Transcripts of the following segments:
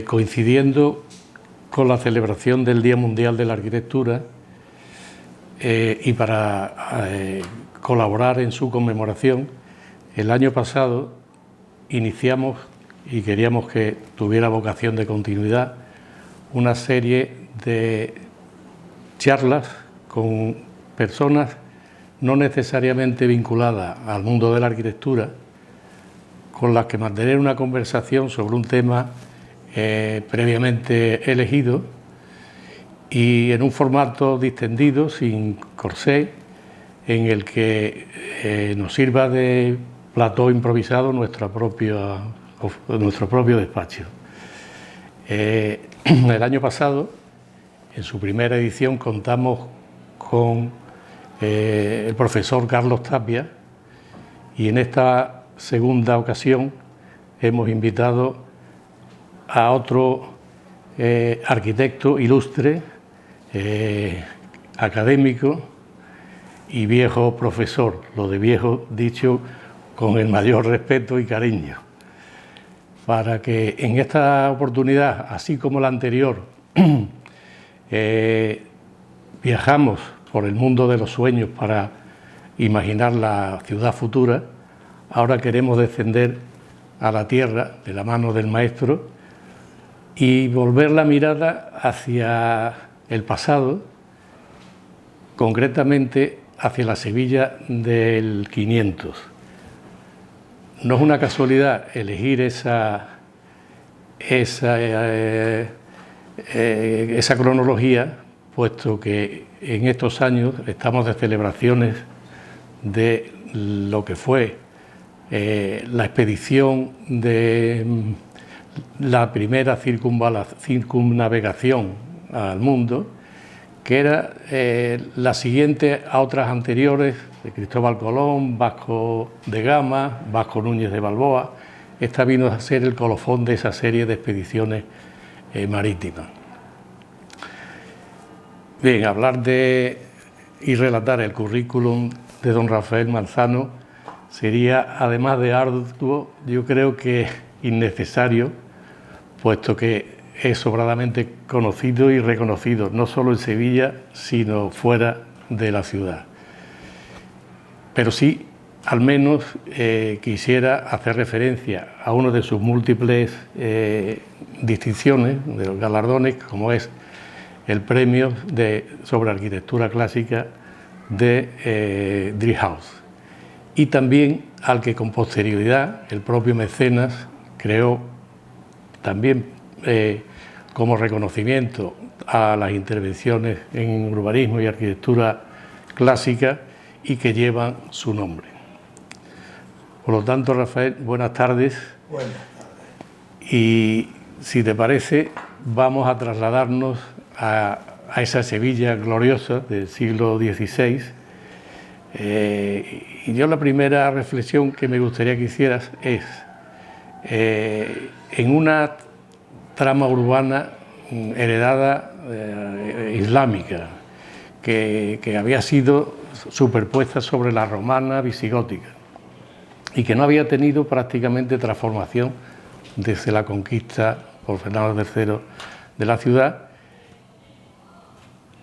coincidiendo con la celebración del Día Mundial de la Arquitectura y para colaborar en su conmemoración, el año pasado iniciamos, y queríamos que tuviera vocación de continuidad, una serie de charlas con personas no necesariamente vinculadas al mundo de la arquitectura, con las que mantener una conversación sobre un tema previamente elegido y en un formato distendido, sin corsé, en el que nos sirva de plató improvisado nuestro propio despacho. El año pasado, en su primera edición, contamos con el profesor Carlos Tapia, y en esta segunda ocasión hemos invitado a otro arquitecto ilustre, académico y viejo profesor, lo de viejo dicho con el mayor respeto y cariño, para que en esta oportunidad, así como la anterior, viajamos por el mundo de los sueños para imaginar la ciudad futura. Ahora queremos descender a la tierra de la mano del maestro y volver la mirada hacia el pasado, concretamente hacia la Sevilla del 500. No es una casualidad elegir esa cronología, puesto que en estos años estamos de celebraciones de lo que fue la expedición de la primera circunnavegación al mundo, que era la siguiente a otras anteriores, de Cristóbal Colón, Vasco de Gama, Vasco Núñez de Balboa. Esta vino a ser el colofón de esa serie de expediciones marítimas. Bien, hablar de y relatar el currículum de don Rafael Manzano sería, además de arduo, yo creo que innecesario, puesto que es sobradamente conocido y reconocido, no solo en Sevilla, sino fuera de la ciudad. Pero sí, al menos quisiera hacer referencia a uno de sus múltiples distinciones, de los galardones, como es el premio sobre arquitectura clásica de Driehaus, y también al que con posterioridad el propio mecenas creó también como reconocimiento a las intervenciones en urbanismo y arquitectura clásica y que llevan su nombre. Por lo tanto, Rafael, buenas tardes. Buenas tardes. Y si te parece, vamos a trasladarnos a esa Sevilla gloriosa del siglo XVI. Y yo la primera reflexión que me gustaría que hicieras es, en una trama urbana heredada islámica, que había sido superpuesta sobre la romana visigótica y que no había tenido prácticamente transformación desde la conquista por Fernando III de la ciudad,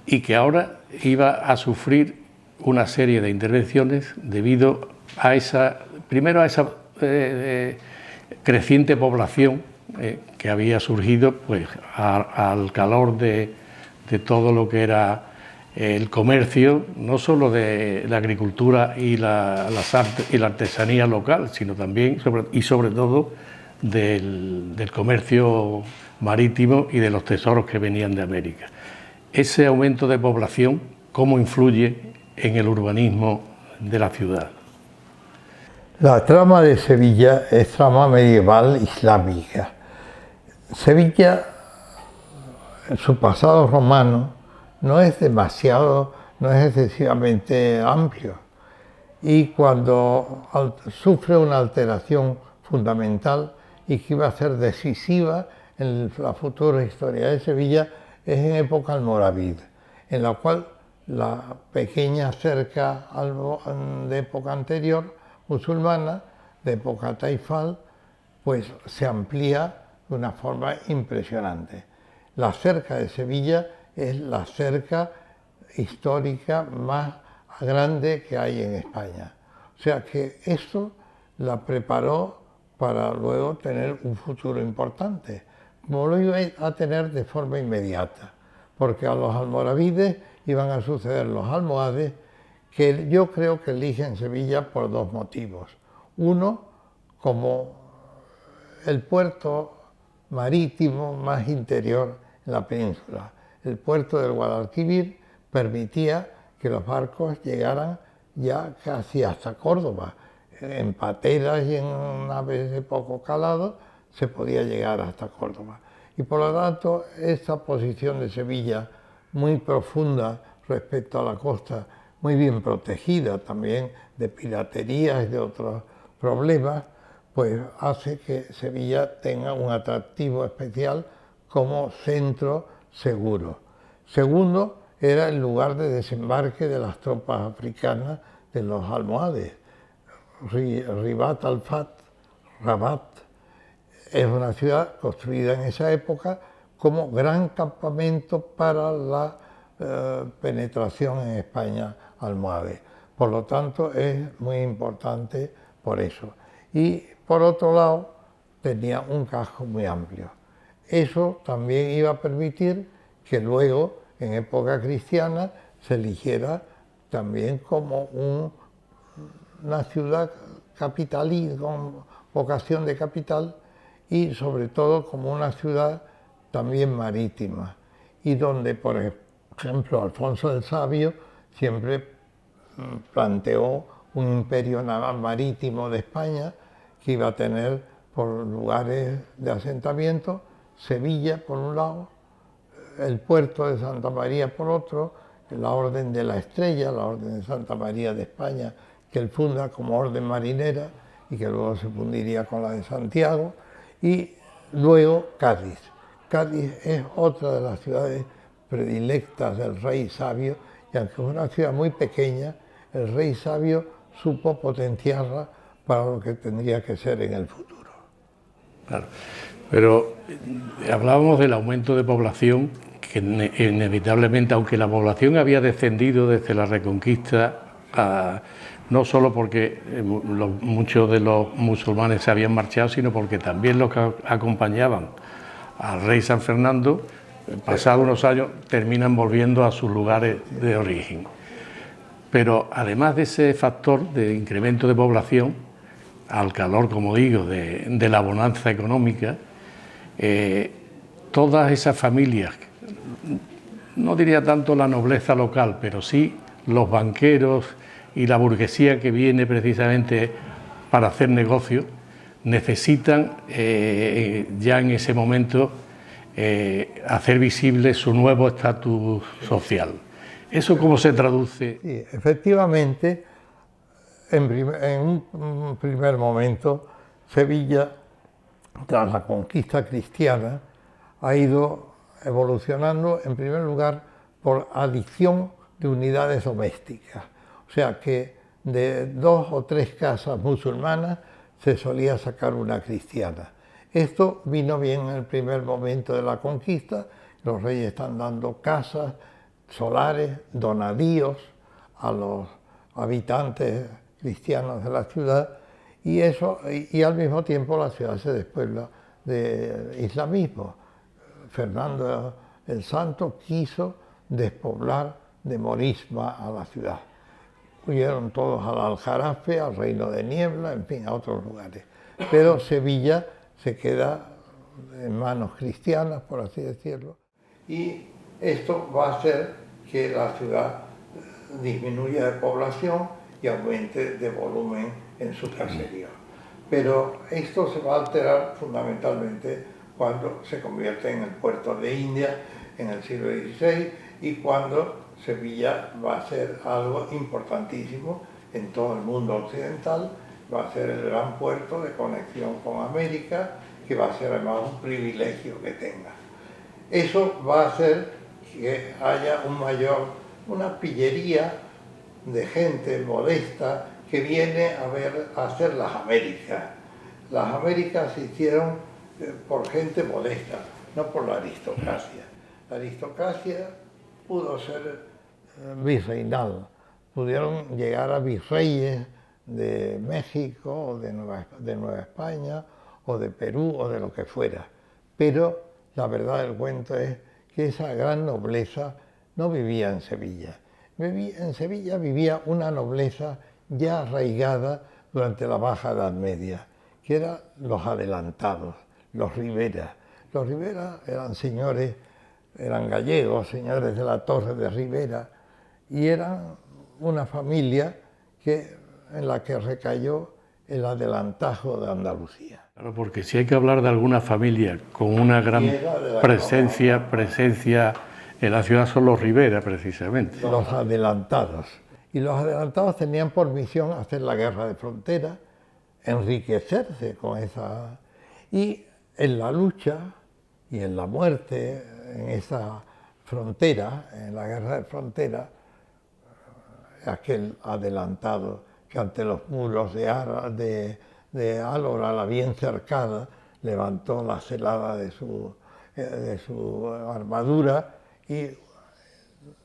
y que ahora iba a sufrir una serie de intervenciones debido a esa creciente población que había surgido pues, al calor de todo lo que era el comercio, no solo de la agricultura y las artes y la artesanía local, sino también sobre todo del comercio marítimo y de los tesoros que venían de América. Ese aumento de población, ¿cómo influye en el urbanismo de la ciudad? La trama de Sevilla es trama medieval islámica. Sevilla, en su pasado romano, no es excesivamente amplio, y cuando sufre una alteración fundamental y que iba a ser decisiva en la futura historia de Sevilla es en época almorávide, en la cual la pequeña cerca de época anterior, musulmana, de época taifal, pues se amplía de una forma impresionante. La cerca de Sevilla es la cerca histórica más grande que hay en España. O sea que esto la preparó para luego tener un futuro importante, como lo iba a tener de forma inmediata, porque a los almoravides iban a suceder los almohades, que yo creo que eligen Sevilla por dos motivos. Uno, como el puerto marítimo más interior en la península. El puerto del Guadalquivir permitía que los barcos llegaran ya casi hasta Córdoba. En pateras y en naves de poco calado se podía llegar hasta Córdoba. Y por lo tanto, esta posición de Sevilla, muy profunda respecto a la costa, muy bien protegida también de piraterías y de otros problemas, pues hace que Sevilla tenga un atractivo especial como centro seguro. Segundo, era el lugar de desembarque de las tropas africanas de los almohades. Ribat al-Fat, Rabat, es una ciudad construida en esa época como gran campamento para la penetración en España almohade. Por lo tanto, es muy importante por eso. Y por otro lado, tenía un casco muy amplio. Eso también iba a permitir que luego, en época cristiana, se eligiera también como una ciudad capital y con vocación de capital, y sobre todo como una ciudad también marítima, y donde, por ejemplo, Alfonso el Sabio siempre planteó un imperio naval marítimo de España que iba a tener por lugares de asentamiento Sevilla por un lado, el puerto de Santa María por otro, la Orden de la Estrella, la Orden de Santa María de España, que él funda como orden marinera y que luego se fundiría con la de Santiago, y luego Cádiz. Cádiz es otra de las ciudades predilectas del rey sabio, y aunque es una ciudad muy pequeña, el rey sabio supo potenciarla para lo que tendría que ser en el futuro. Claro, pero hablábamos del aumento de población, que inevitablemente, aunque la población había descendido desde la Reconquista, no solo porque muchos de los musulmanes se habían marchado, sino porque también los que acompañaban al rey San Fernando, pasados unos años, terminan volviendo a sus lugares de origen. Pero además de ese factor de incremento de población, al calor, como digo, de la bonanza económica, todas esas familias, no diría tanto la nobleza local, pero sí los banqueros y la burguesía que viene precisamente para hacer negocio, necesitan ya en ese momento hacer visible su nuevo estatus social. ¿Eso cómo se traduce? Sí, efectivamente, en un primer momento, Sevilla, tras la conquista cristiana, ha ido evolucionando, en primer lugar, por adición de unidades domésticas. O sea que de 2 o 3 casas musulmanas se solía sacar una cristiana. Esto vino bien en el primer momento de la conquista. Los reyes están dando casas, solares, donadíos a los habitantes cristianos de la ciudad, y al mismo tiempo la ciudad se despuebla de islamismo. Fernando el Santo quiso despoblar de morisma a la ciudad. Huyeron todos al Aljarafe, al Reino de Niebla, en fin, a otros lugares. Pero Sevilla se queda en manos cristianas, por así decirlo, y esto va a hacer que la ciudad disminuya de población y aumente de volumen en su caserío. Pero esto se va a alterar fundamentalmente cuando se convierte en el puerto de India en el siglo XVI y cuando Sevilla va a ser algo importantísimo en todo el mundo occidental, va a ser el gran puerto de conexión con América, que va a ser además un privilegio que tenga. Eso va a hacer que haya una pillería de gente modesta que viene a hacer las Américas. Las Américas se hicieron por gente modesta, no por la aristocracia. La aristocracia pudo ser virreinal, pudieron llegar a virreyes de México, o de Nueva España, o de Perú, o de lo que fuera. Pero la verdad del cuento es que esa gran nobleza no vivía en Sevilla. En Sevilla vivía una nobleza ya arraigada durante la Baja Edad Media, que eran los adelantados, los Ribera. Los Ribera eran señores, eran gallegos, señores de la Torre de Ribera, y eran una familia en la que recayó el adelantajo de Andalucía. Claro, porque si hay que hablar de alguna familia con una gran presencia en la ciudad son los Ribera, precisamente. Los adelantados. Y los adelantados tenían por misión hacer la guerra de frontera, enriquecerse con esa... Y en la lucha y en la muerte, en esa frontera, en la guerra de frontera, aquel adelantado que ante los muros de Álora, la bien cercada, levantó la celada de su armadura y,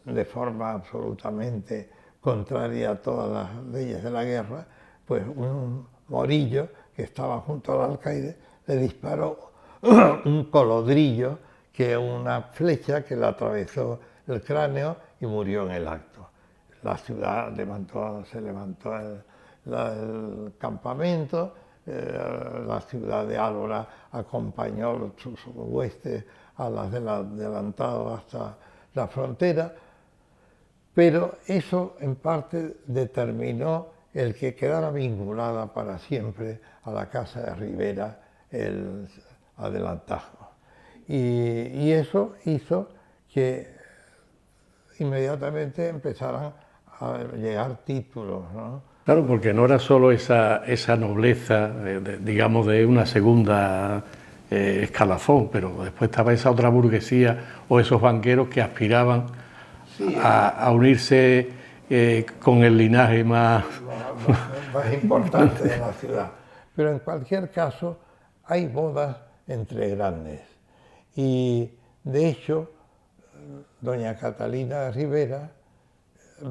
de forma absolutamente contraria a todas las leyes de la guerra, pues un morillo que estaba junto al alcaide le disparó un colodrillo, que una flecha que le atravesó el cráneo y murió en el acto. La ciudad se levantó el campamento, la ciudad de Álora acompañó sus huestes a las del adelantado hasta la frontera, pero eso en parte determinó el que quedara vinculada para siempre a la casa de Ribera el adelantajo. Y eso hizo que inmediatamente empezaran a llegar títulos, ¿no? Claro, porque no era solo esa nobleza, digamos, de una segunda escalafón, pero después estaba esa otra burguesía o esos banqueros que aspiraban a unirse con el linaje más importante de la ciudad. Pero en cualquier caso, hay bodas entre grandes. Y de hecho, doña Catalina de Ribera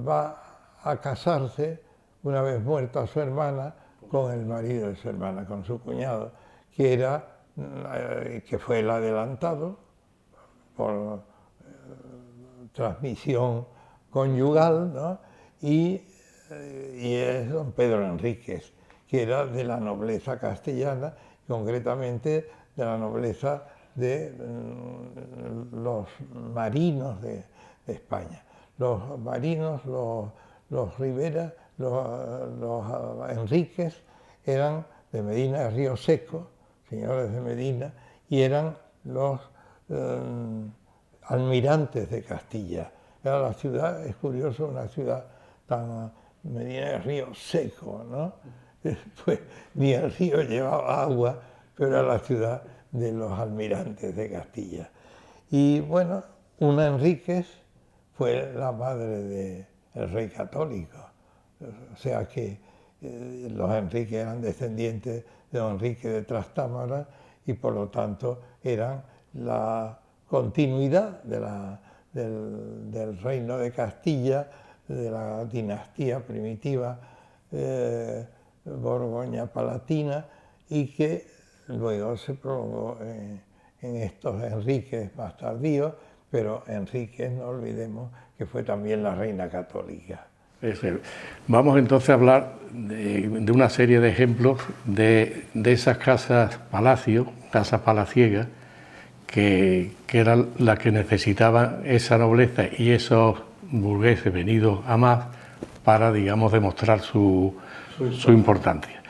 va a casarse, una vez muerta su hermana, con el marido de su hermana, con su cuñado, que fue el adelantado por transmisión conyugal, ¿no? Y es don Pedro Enríquez, que era de la nobleza castellana, concretamente de la nobleza de los marinos de España. Los marinos, los Ribera, los Enríquez, eran de Medina de Río Seco, señores de Medina, y eran los almirantes de Castilla. Era la ciudad, es curioso, una ciudad tan Medina de Río Seco, ¿no? Pues ni el río llevaba agua, pero era la ciudad de los almirantes de Castilla. Y bueno, una Enríquez fue la madre del rey católico, o sea que los Enríquez eran descendientes de don Enrique de Trastámara y por lo tanto eran la continuidad del reino de Castilla, de la dinastía primitiva Borgoña-Palatina, y que luego se prolongó en estos Enríquez más tardíos, pero Enríquez, no olvidemos, que fue también la reina católica. Vamos entonces a hablar de una serie de ejemplos de esas casas palacios, casas palaciegas, que eran las que necesitaban esa nobleza y esos burgueses venidos a más para, digamos, demostrar su importancia.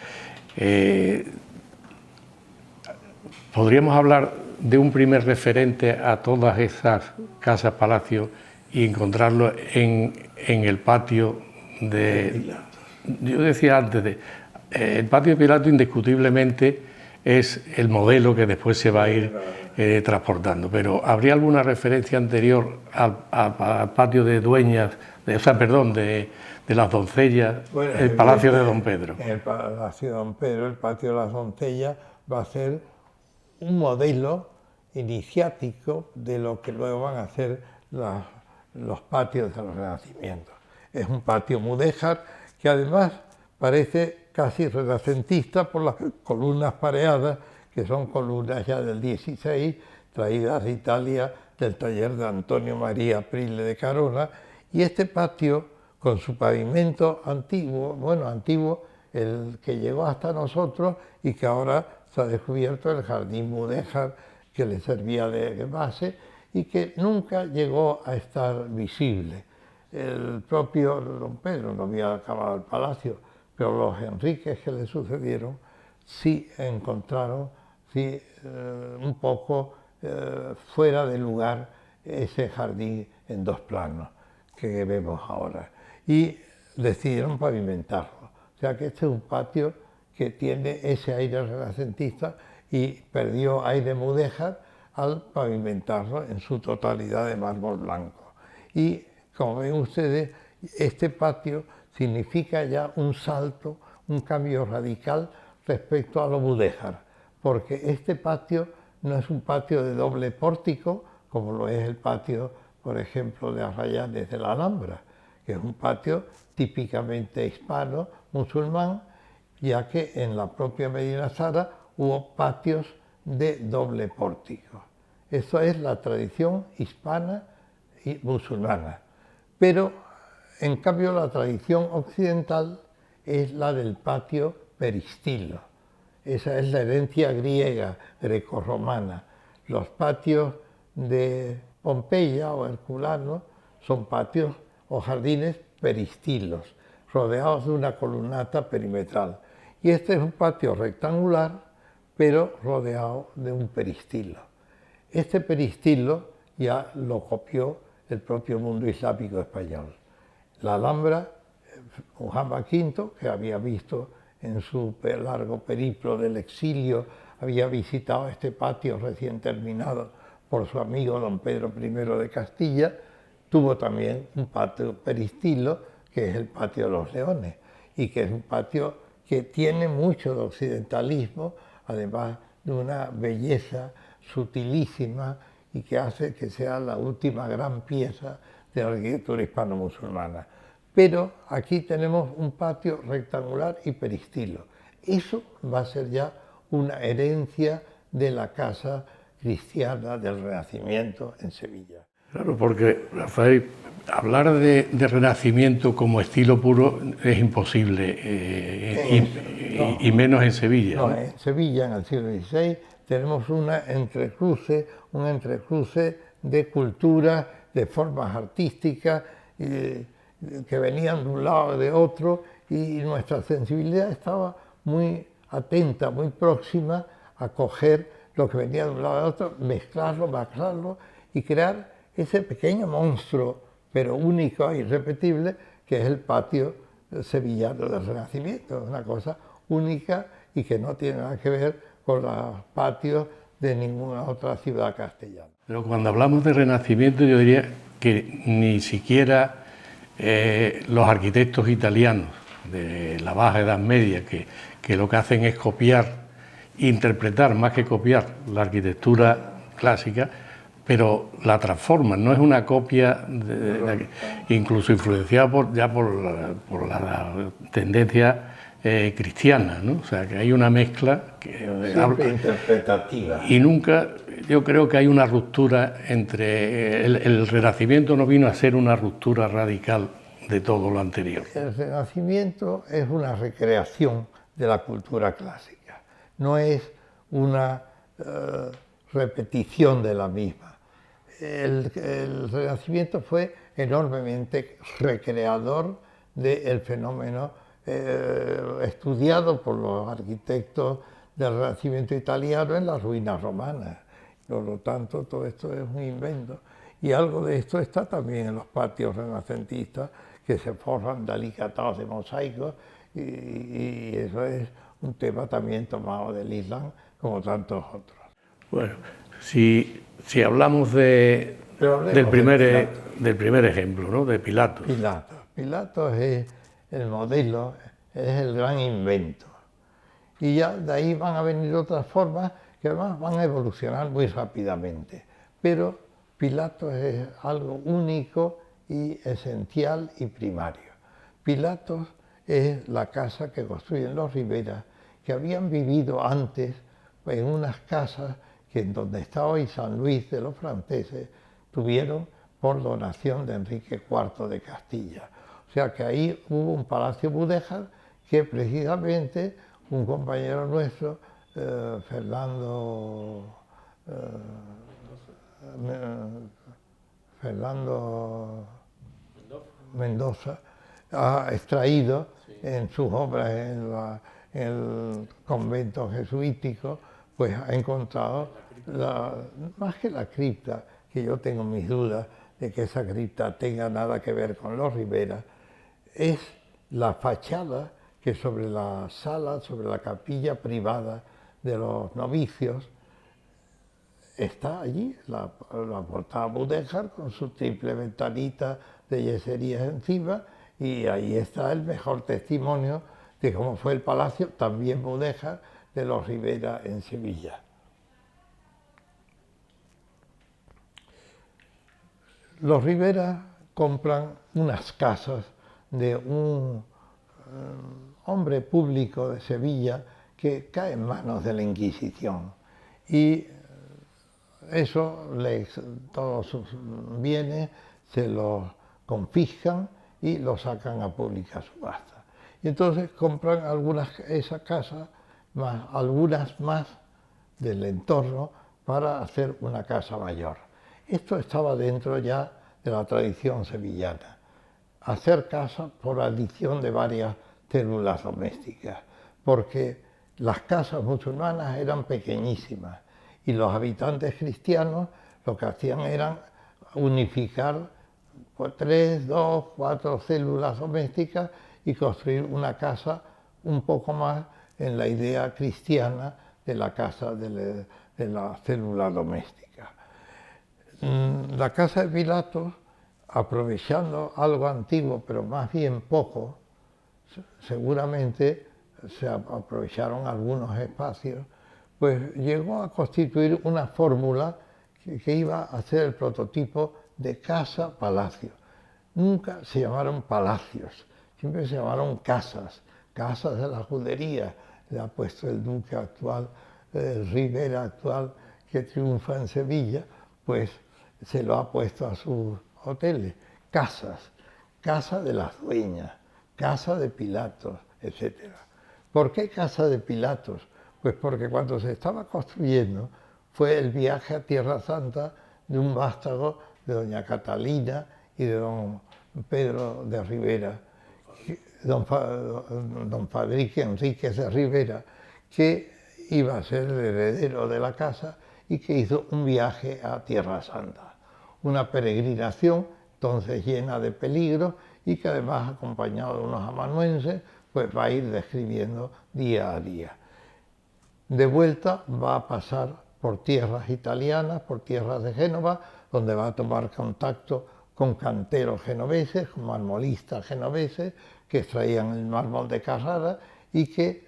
Podríamos hablar de un primer referente a todas esas casas palacios y encontrarlo en el patio de... Yo decía antes, el patio de Pilato indiscutiblemente es el modelo que después se va a ir transportando, pero ¿habría alguna referencia anterior al patio de dueñas, de las doncellas, bueno, el Palacio de Don Pedro? En el Palacio de Don Pedro, el patio de las doncellas va a ser un modelo iniciático de lo que luego van a ser los patios del Renacimiento. Es un patio mudéjar que además parece casi renacentista por las columnas pareadas, que son columnas ya del 16, traídas de Italia del taller de Antonio María Aprile de Carona, y este patio con su pavimento antiguo, bueno, antiguo, el que llegó hasta nosotros y que ahora se ha descubierto el jardín mudéjar que le servía de base y que nunca llegó a estar visible. El propio don Pedro no había acabado el palacio, pero los Enríquez que le sucedieron sí encontraron un poco fuera de lugar ese jardín en dos planos que vemos ahora y decidieron pavimentarlo. O sea que este es un patio que tiene ese aire renacentista y perdió aire mudéjar al pavimentarlo en su totalidad de mármol blanco. Y como ven ustedes, este patio significa ya un salto, un cambio radical respecto a lo mudéjar, porque este patio no es un patio de doble pórtico, como lo es el patio, por ejemplo, de Arrayanes de la Alhambra, que es un patio típicamente hispano, musulmán, ya que en la propia Medina Zara hubo patios de doble pórtico. Eso es la tradición hispana y musulmana. Pero, en cambio, la tradición occidental es la del patio peristilo. Esa es la herencia griega, grecorromana. Los patios de Pompeya o herculanos son patios o jardines peristilos, rodeados de una columnata perimetral. Y este es un patio rectangular, pero rodeado de un peristilo. Este peristilo ya lo copió el propio mundo islámico español. La Alhambra, Muhammad V, que había visto en su largo periplo del exilio, había visitado este patio recién terminado por su amigo don Pedro I de Castilla, tuvo también un patio peristilo, que es el patio de los Leones, y que es un patio que tiene mucho de occidentalismo, además de una belleza sutilísima y que hace que sea la última gran pieza de la arquitectura hispano-musulmana. Pero aquí tenemos un patio rectangular y peristilo. Eso va a ser ya una herencia de la casa cristiana del Renacimiento en Sevilla. Claro, porque, Rafael, hablar de Renacimiento como estilo puro es imposible, y menos en Sevilla. No, en Sevilla, en el siglo XVI, tenemos un entrecruce de culturas, de formas artísticas, que venían de un lado o de otro, y nuestra sensibilidad estaba muy atenta, muy próxima a coger lo que venía de un lado o de otro, mezclarlo y crear ese pequeño monstruo, pero único e irrepetible, que es el patio sevillano del Renacimiento. Es una cosa única y que no tiene nada que ver con los patios de ninguna otra ciudad castellana. Pero cuando hablamos de Renacimiento, yo diría que ni siquiera los arquitectos italianos de la Baja Edad Media, que lo que hacen es copiar, interpretar más que copiar la arquitectura clásica, pero la transforman, no es una copia, incluso influenciada por la tendencia cristiana, ¿no? O sea, que hay una mezcla interpretativa. Y nunca, yo creo que hay una ruptura entre... El Renacimiento no vino a ser una ruptura radical de todo lo anterior. El Renacimiento es una recreación de la cultura clásica, no es una repetición de la misma. El Renacimiento fue enormemente recreador del fenómeno estudiado por los arquitectos del Renacimiento italiano en las ruinas romanas. Por lo tanto, todo esto es un invento. Y algo de esto está también en los patios renacentistas, que se forran de alicatados de mosaicos, y eso es un tema también tomado del Islam, como tantos otros. Bueno, si hablamos del primer ejemplo, ¿no? De Pilatos. Pilatos es el modelo, es el gran invento. Y ya de ahí van a venir otras formas que además van a evolucionar muy rápidamente. Pero Pilatos es algo único y esencial y primario. Pilatos es la casa que construyen los Ribera, que habían vivido antes en unas casas que en donde está hoy San Luis de los franceses tuvieron por donación de Enrique IV de Castilla. O sea que ahí hubo un palacio mudéjar que precisamente un compañero nuestro, Fernando Mendoza, ha extraído en sus obras en el convento jesuítico, pues ha encontrado, más que la cripta, que yo tengo mis dudas de que esa cripta tenga nada que ver con los Ribera, es la fachada que sobre la sala, sobre la capilla privada de los novicios, está allí, la portada mudéjar con su triple ventanita de yeserías encima, y ahí está el mejor testimonio de cómo fue el palacio, también mudéjar, de los Ribera en Sevilla. Los Ribera compran unas casas de un hombre público de Sevilla que cae en manos de la Inquisición, y todos sus bienes se los confiscan y los sacan a pública subasta. Y entonces compran esas casas, más algunas más del entorno, para hacer una casa mayor. Esto estaba dentro ya de la tradición sevillana. Hacer casa por adición de varias células domésticas, porque las casas musulmanas eran pequeñísimas y los habitantes cristianos lo que hacían era unificar 3, 2, 4 células domésticas y construir una casa un poco más en la idea cristiana de la casa de la célula doméstica. La casa de Pilatos, aprovechando algo antiguo, pero más bien poco, seguramente se aprovecharon algunos espacios, pues llegó a constituir una fórmula que iba a ser el prototipo de casa-palacio. Nunca se llamaron palacios, siempre se llamaron casas, casas de la judería. Le ha puesto el duque actual, el Ribera actual, que triunfa en Sevilla, pues se lo ha puesto a sus hoteles. Casas, casa de las dueñas, casa de Pilatos, etc. ¿Por qué casa de Pilatos? Pues porque cuando se estaba construyendo fue el viaje a Tierra Santa de un vástago de doña Catalina y de don Pedro de Ribera, don Fadrique Enríquez de Ribera, que iba a ser el heredero de la casa y que hizo un viaje a Tierra Santa. Una peregrinación entonces llena de peligros y que además, acompañado de unos amanuenses, pues va a ir describiendo día a día. De vuelta va a pasar por tierras italianas, por tierras de Génova, donde va a tomar contacto con canteros genoveses, con marmolistas genoveses, que extraían el mármol de Carrara y que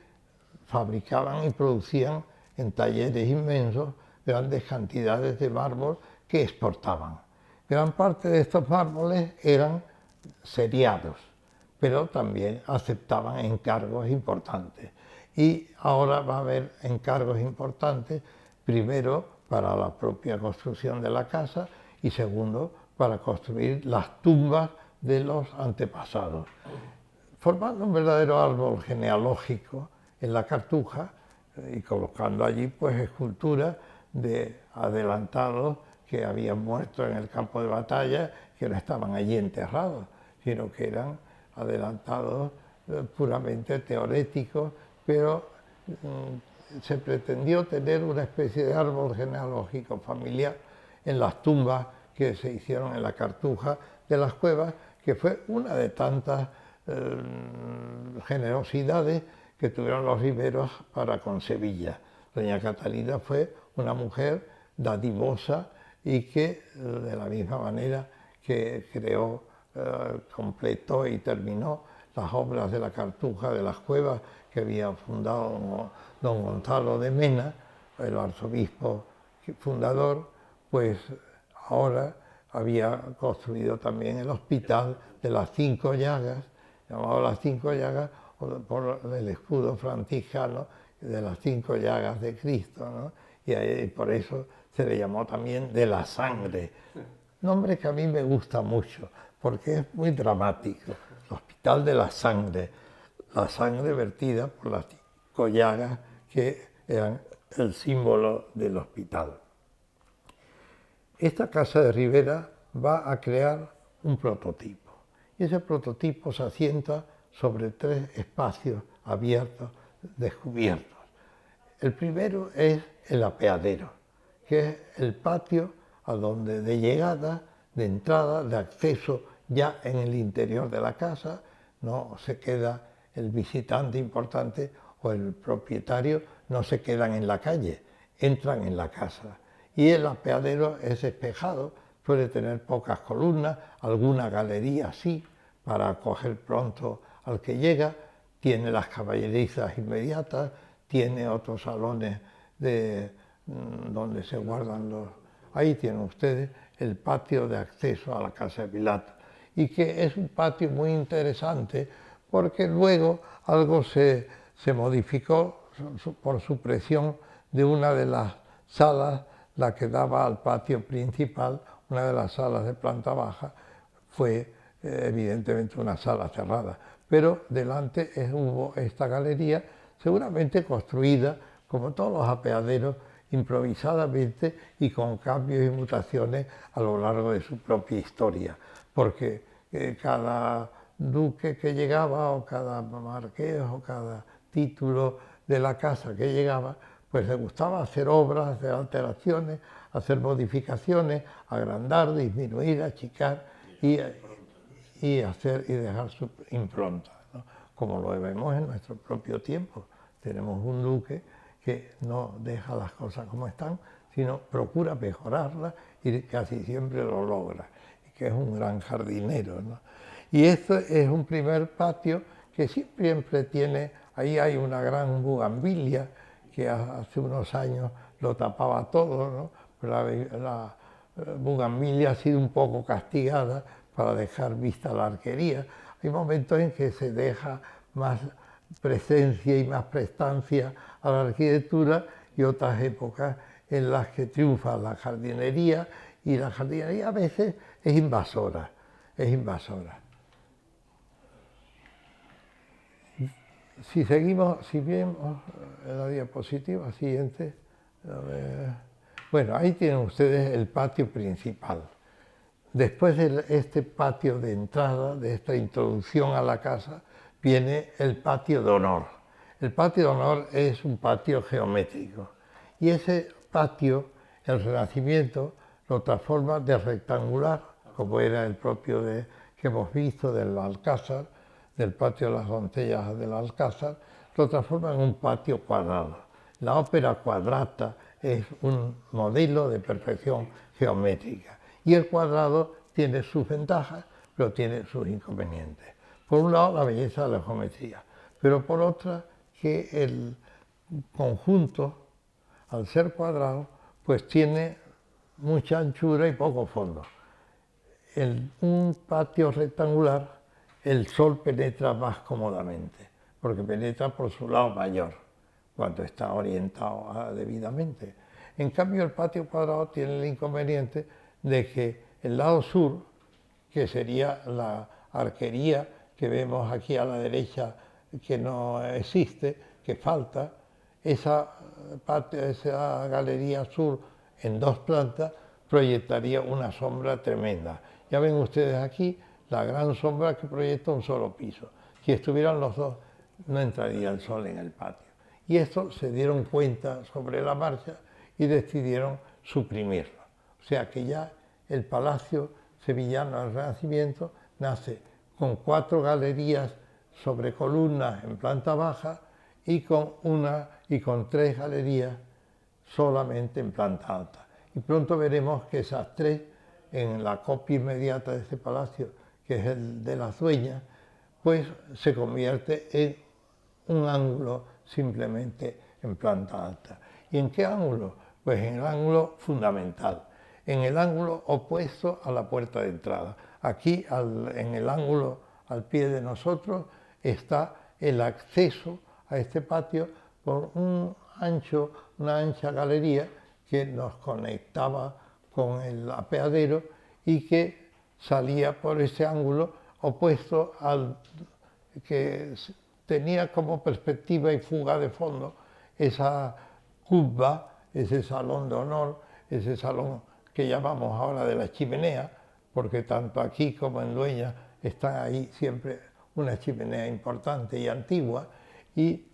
fabricaban y producían en talleres inmensos grandes cantidades de mármol que exportaban. Gran parte de estos mármoles eran seriados, pero también aceptaban encargos importantes. Y ahora va a haber encargos importantes, primero para la propia construcción de la casa y segundo para construir las tumbas de los antepasados, formando un verdadero árbol genealógico en la Cartuja y colocando allí pues esculturas de adelantados que habían muerto en el campo de batalla, que no estaban allí enterrados, sino que eran adelantados puramente teoréticos, pero se pretendió tener una especie de árbol genealógico familiar en las tumbas que se hicieron en la Cartuja de las Cuevas, que fue una de tantas generosidades que tuvieron los riberos para con Sevilla. Doña Catalina fue una mujer dadivosa y que, de la misma manera que creó, completó y terminó las obras de la Cartuja de las Cuevas que había fundado don Gonzalo de Mena, el arzobispo fundador, pues ahora había construido también el hospital de las 5 llagas, llamado las 5 llagas por el escudo franciscano de las 5 llagas de Cristo, ¿no? Y por eso se le llamó también de la sangre, nombre que a mí me gusta mucho, porque es muy dramático, el hospital de la sangre vertida por las 5 llagas que eran el símbolo del hospital. Esta casa de Ribera va a crear un prototipo, y ese prototipo se asienta sobre 3 espacios abiertos, descubiertos. El primero es el apeadero, que es el patio a donde de llegada, de entrada, de acceso ya en el interior de la casa, no se queda el visitante importante o el propietario, no se quedan en la calle, entran en la casa. Y el apeadero es espejado, suele tener pocas columnas, alguna galería sí, para acoger pronto al que llega, tiene las caballerizas inmediatas, tiene otros salones donde se guardan los... Ahí tienen ustedes el patio de acceso a la casa de Pilato, y que es un patio muy interesante porque luego algo se modificó por supresión de una de las salas, la que daba al patio principal, una de las salas de planta baja, fue evidentemente una sala cerrada, pero delante hubo esta galería, seguramente construida, como todos los apeaderos, improvisadamente y con cambios y mutaciones a lo largo de su propia historia, porque cada duque que llegaba, o cada marqués, o cada título de la casa que llegaba, pues le gustaba hacer obras, hacer alteraciones, hacer modificaciones, agrandar, disminuir, achicar y dejar su impronta, ¿no? Como lo vemos en nuestro propio tiempo. Tenemos un duque que no deja las cosas como están, sino procura mejorarlas y casi siempre lo logra, y que es un gran jardinero, ¿no? Y esto es un primer patio que siempre tiene, ahí hay una gran bugambilia que hace unos años lo tapaba todo, ¿no? Pero la bugambilia ha sido un poco castigada para dejar vista la arquería. Hay momentos en que se deja más presencia y más prestancia a la arquitectura, y otras épocas en las que triunfa la jardinería, y la jardinería a veces es invasora, es invasora. Si seguimos, si vemos la diapositiva siguiente, bueno, ahí tienen ustedes el patio principal. Después de este patio de entrada, de esta introducción a la casa, viene el patio de honor. El patio de honor es un patio geométrico, y ese patio, el Renacimiento, lo transforma de rectangular, como era el propio que hemos visto del Alcázar, del patio de las Doncellas del Alcázar, lo transforma en un patio cuadrado. La ópera quadrata es un modelo de perfección geométrica, y el cuadrado tiene sus ventajas, pero tiene sus inconvenientes. Por un lado, la belleza de la geometría, pero por otra, que el conjunto, al ser cuadrado, pues tiene mucha anchura y poco fondo. En un patio rectangular, el sol penetra más cómodamente, porque penetra por su lado mayor, cuando está orientado debidamente. En cambio, el patio cuadrado tiene el inconveniente de que el lado sur, que sería la arquería que vemos aquí a la derecha, que no existe, que falta, esa galería sur en 2 plantas proyectaría una sombra tremenda. Ya ven ustedes aquí la gran sombra que proyecta un solo piso. Si estuvieran los dos, no entraría el sol en el patio. Y esto se dieron cuenta sobre la marcha y decidieron suprimirlo. O sea que ya el Palacio Sevillano del Renacimiento nace con 4 galerías sobre columnas en planta baja y con 3 galerías solamente en planta alta. Y pronto veremos que esas 3, en la copia inmediata de este palacio, que es el de las dueñas, pues se convierte en un ángulo simplemente en planta alta. ¿Y en qué ángulo? Pues en el ángulo fundamental, en el ángulo opuesto a la puerta de entrada. Aquí, en el ángulo al pie de nosotros, está el acceso a este patio por una ancha galería que nos conectaba con el apeadero y que salía por ese ángulo opuesto al que tenía como perspectiva y fuga de fondo esa cubba, ese salón de honor, ese salón que llamamos ahora de la chimenea, porque tanto aquí como en Dueñas está ahí siempre una chimenea importante y antigua, y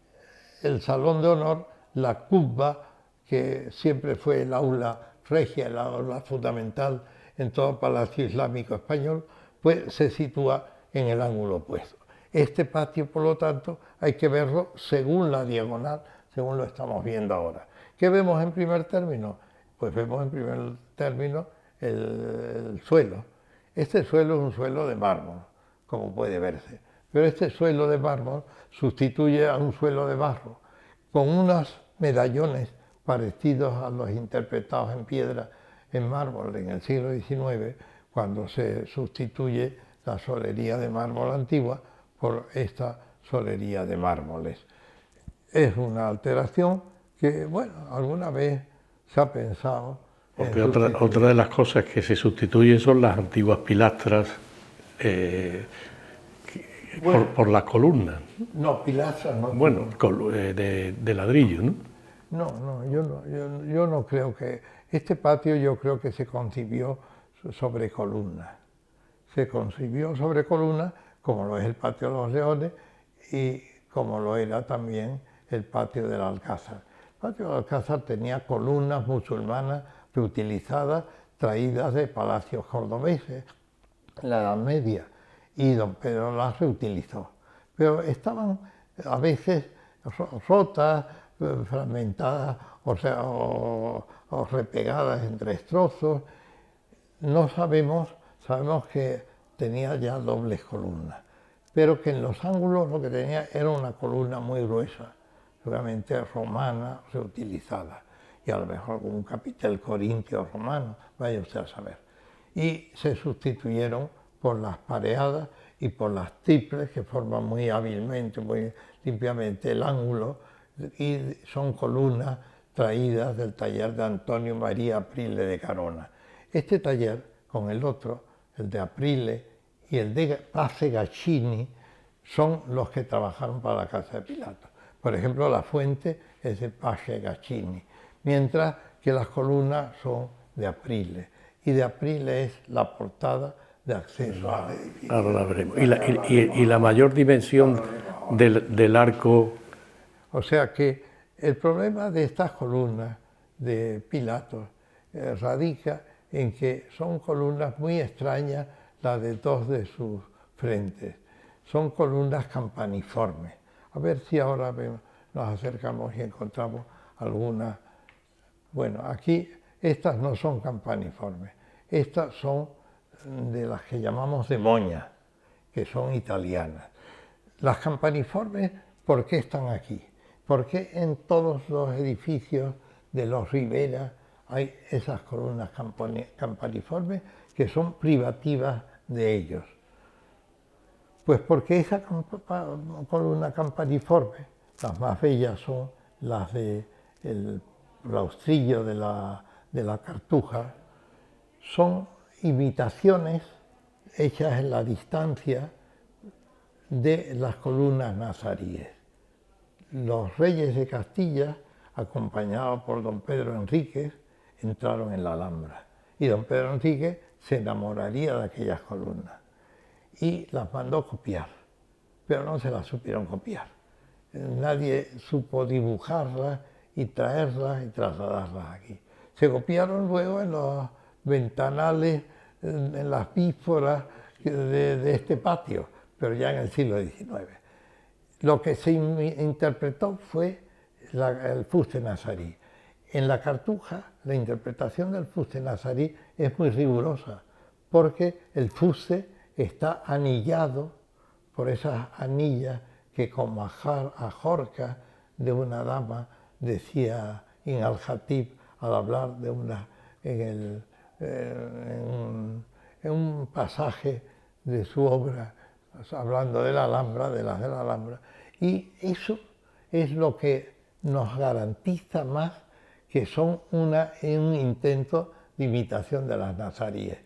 el salón de honor, la cubba, que siempre fue el aula regia, el aula fundamental en todo palacio islámico español, pues se sitúa en el ángulo opuesto. Este patio, por lo tanto, hay que verlo según la diagonal, según lo estamos viendo ahora. ¿Qué vemos en primer término? Pues vemos en primer término el suelo. Este suelo es un suelo de mármol, como puede verse, pero este suelo de mármol sustituye a un suelo de barro, con unos medallones parecidos a los interpretados en piedra en mármol en el siglo XIX, cuando se sustituye la solería de mármol antigua por esta solería de mármoles. Es una alteración que, bueno, alguna vez se ha pensado. Porque otra de las cosas que se sustituyen son las antiguas pilastras por las columnas. No, pilastras no. Bueno, de ladrillo, ¿no? No, yo no creo que... Este patio yo creo que se concibió sobre columnas. Se concibió sobre columnas, como lo es el patio de los Leones y como lo era también el patio del Alcázar. El patio del Alcázar tenía columnas musulmanas reutilizadas, traídas de palacios cordobeses en la Edad Media, y don Pedro las reutilizó. Pero estaban a veces rotas, fragmentadas, o repegadas en tres trozos. No sabemos que tenía ya dobles columnas, pero que en los ángulos lo que tenía era una columna muy gruesa, seguramente romana, reutilizada, y a lo mejor algún capitel corintio romano, vaya usted a saber. Y se sustituyeron por las pareadas y por las triples, que forman muy hábilmente, muy limpiamente el ángulo, y son columnas traídas del taller de Antonio María Aprile de Carona. Este taller, con el otro, el de Aprile y el de Pace Gaccini, son los que trabajaron para la Casa de Pilato. Por ejemplo, la fuente es de Pace Gaccini, mientras que las columnas son de Aprile. Y de Aprile es la portada de acceso al edificio. Ahora la veremos. Y la mayor dimensión del arco. O sea que el problema de estas columnas de Pilatos radica en que son columnas muy extrañas las de dos de sus frentes. Son columnas campaniformes. A ver si ahora nos acercamos y encontramos algunas. Bueno, aquí estas no son campaniformes. Estas son de las que llamamos de moña, que son italianas. Las campaniformes, ¿por qué están aquí? ¿Por qué en todos los edificios de los Rivera hay esas columnas campaniformes que son privativas de ellos? Pues porque esa columna campaniforme, las más bellas son las del claustrillo de la Cartuja, son imitaciones hechas en la distancia de las columnas nazaríes. Los reyes de Castilla, acompañados por don Pedro Enríquez, entraron en la Alhambra y don Pedro Enríquez se enamoraría de aquellas columnas y las mandó copiar, pero no se las supieron copiar. Nadie supo dibujarlas y traerlas y trasladarlas aquí. Se copiaron luego en los ventanales, en las bíforas de este patio, pero ya en el siglo XIX. Lo que se interpretó fue el fuste nazarí. En la Cartuja, la interpretación del fuste nazarí es muy rigurosa, porque el fuste está anillado por esas anillas que como ajorca de una dama decía Ibn al-Jatib al hablar de en un pasaje de su obra, hablando de la Alhambra, de las de la Alhambra, y eso es lo que nos garantiza más que son un intento de imitación de las nazaríes,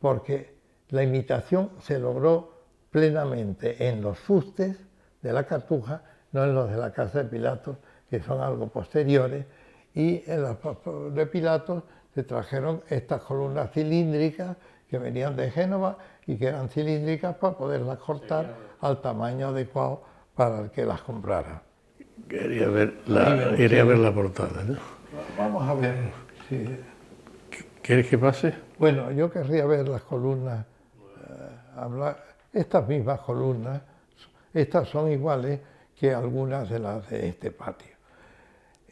porque la imitación se logró plenamente en los fustes de la Cartuja, no en los de la casa de Pilatos, que son algo posteriores, y en los de Pilatos se trajeron estas columnas cilíndricas que venían de Génova y que eran cilíndricas para poderlas cortar al tamaño adecuado para el que las comprara. Quería ver la portada, ¿no? Vamos a ver si... ¿Quieres que pase? Bueno, yo querría ver las columnas, estas mismas columnas, estas son iguales que algunas de las de este patio.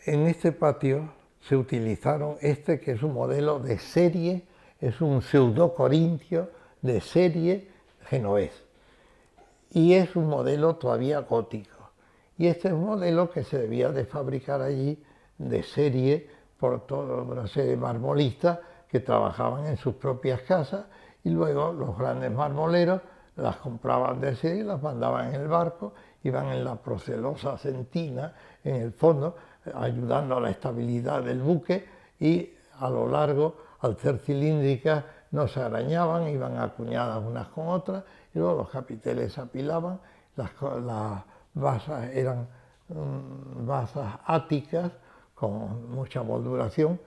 En este patio se utilizaron que es un modelo de serie, es un pseudo-corintio de serie genovés. Y es un modelo todavía gótico. Y este es un modelo que se debía de fabricar allí de serie por toda una serie de marmolistas que trabajaban en sus propias casas y luego los grandes marmoleros las compraban de serie y las mandaban en el barco, iban en la procelosa sentina en el fondo, ayudando a la estabilidad del buque y a lo largo, al ser cilíndricas, no se arañaban, iban acuñadas unas con otras y luego los capiteles se apilaban, las basas eran basas áticas con mucha molduración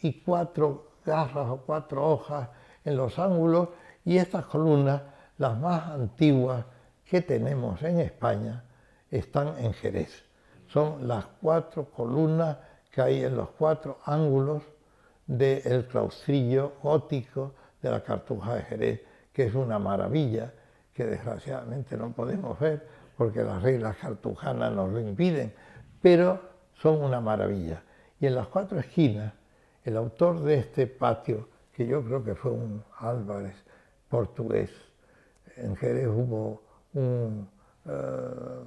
y 4 garras o 4 hojas en los ángulos, y estas columnas, las más antiguas que tenemos en España, están en Jerez. Son las 4 columnas que hay en los 4 ángulos del claustrillo gótico de la Cartuja de Jerez, que es una maravilla que desgraciadamente no podemos ver porque las reglas cartujanas nos lo impiden, pero son una maravilla. Y en las 4 esquinas, el autor de este patio, que yo creo que fue un Álvarez portugués, en Jerez hubo un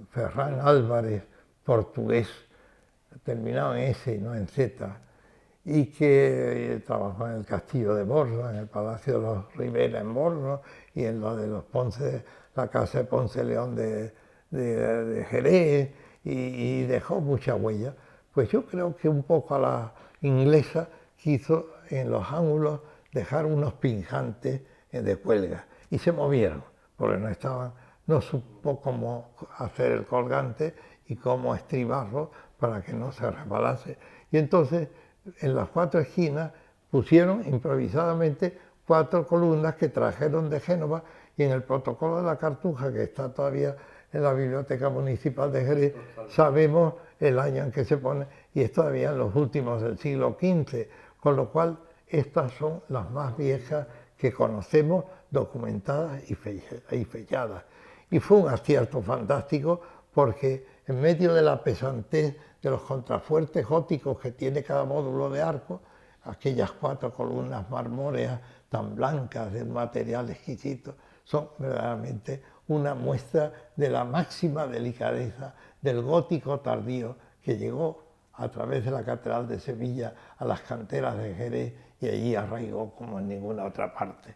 Ferran Álvarez portugués, terminado en S y no en Z, y que trabajó en el castillo de Borja, en el Palacio de los Rivera en Borja, y en lo de los Ponce, la casa de Ponce León de Jerez, y dejó mucha huella. Pues yo creo que un poco a la inglesa quiso en los ángulos dejar unos pinjantes de cuelga, y se movieron, porque no supo cómo hacer el colgante y cómo estribarlo para que no se resbalase. Y entonces en las 4 esquinas pusieron improvisadamente 4 columnas que trajeron de Génova, y en el protocolo de la Cartuja, que está todavía en la Biblioteca Municipal de Jerez, sabemos el año en que se pone, y es todavía en los últimos del siglo XV, con lo cual estas son las más viejas que conocemos, documentadas y fechadas. Y fue un acierto fantástico porque en medio de la pesantez de los contrafuertes góticos que tiene cada módulo de arco, aquellas 4 columnas marmóreas tan blancas de un material exquisito, son verdaderamente una muestra de la máxima delicadeza del gótico tardío que llegó a través de la Catedral de Sevilla a las canteras de Jerez y allí arraigó como en ninguna otra parte.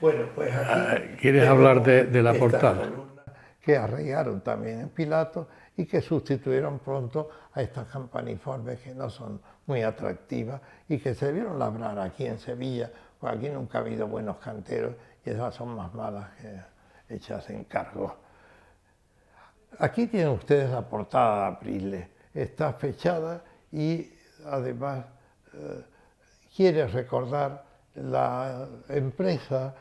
Bueno, pues aquí ¿Quieres hablar de la portada? Que arraigaron también en Pilatos y que sustituyeron pronto a estas campaniformes que no son muy atractivas y que se debieron labrar aquí en Sevilla, porque aquí nunca ha habido buenos canteros y esas son más malas que hechas en cargo. Aquí tienen ustedes la portada de Apriles, está fechada y además quiere recordar la empresa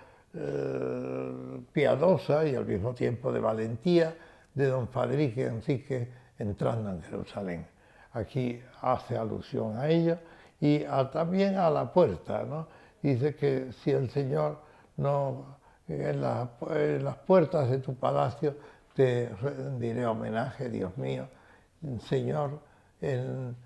piadosa y al mismo tiempo de valentía de don Fadrique Enrique entrando en Jerusalén. Aquí hace alusión a ello y también a la puerta, ¿no? Dice que si el Señor no, en las puertas de tu palacio te rendiré homenaje, Dios mío, Señor, en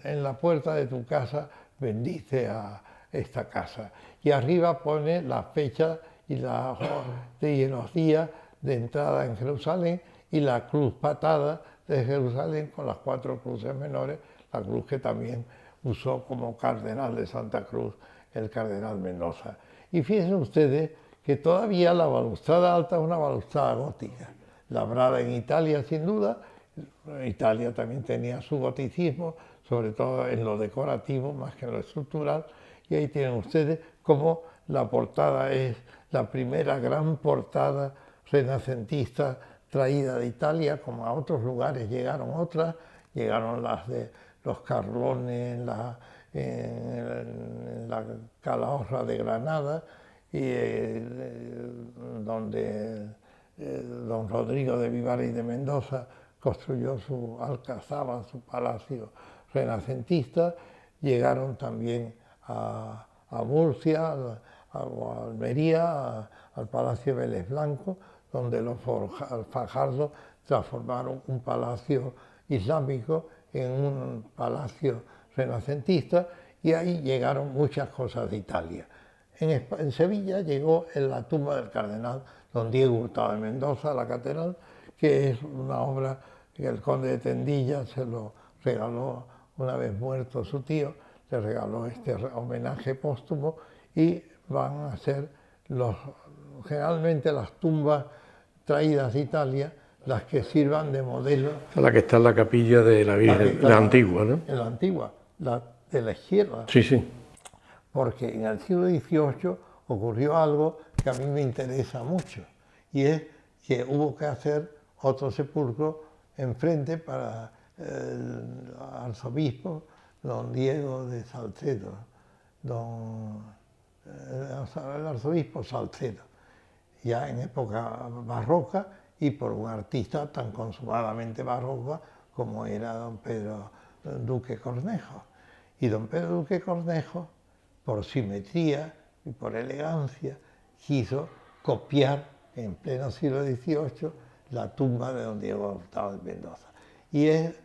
la puerta de tu casa bendice a esta casa. Y arriba pone la fecha y los días de entrada en Jerusalén y la cruz patada de Jerusalén con las 4 cruces menores, la cruz que también usó como cardenal de Santa Cruz el cardenal Mendoza. Y fíjense ustedes que todavía la balustrada alta es una balustrada gótica, labrada en Italia sin duda. Italia también tenía su goticismo, sobre todo en lo decorativo más que en lo estructural, y ahí tienen ustedes cómo la portada es la primera gran portada renacentista traída de Italia, como a otros lugares llegaron otras, llegaron las de los Carlones en la Calahorra de Granada, y donde don Rodrigo de Vivar y de Mendoza construyó su alcazaba, su palacio renacentista. Llegaron también a Murcia, a Almería, al Palacio Vélez Blanco, donde los Fajardo transformaron un palacio islámico en un palacio renacentista, y ahí llegaron muchas cosas de Italia. En Sevilla llegó en la tumba del cardenal don Diego Hurtado de Mendoza, la catedral, que es una obra que el conde de Tendilla se lo regaló una vez muerto su tío, le regaló este homenaje póstumo, y van a ser generalmente las tumbas traídas de Italia las que sirvan de modelo. La que está en la capilla de la Virgen, la antigua, ¿no? En la antigua, la de la izquierda. Sí, sí. Porque en el siglo XVIII ocurrió algo que a mí me interesa mucho, y es que hubo que hacer otro sepulcro enfrente para el arzobispo don Diego de Salcedo, el arzobispo Salcedo, ya en época barroca, y por un artista tan consumadamente barroco como era don Pedro Duque Cornejo. Y don Pedro Duque Cornejo, por simetría y por elegancia, quiso copiar en pleno siglo XVIII la tumba de don Diego Hurtado de Mendoza. Y en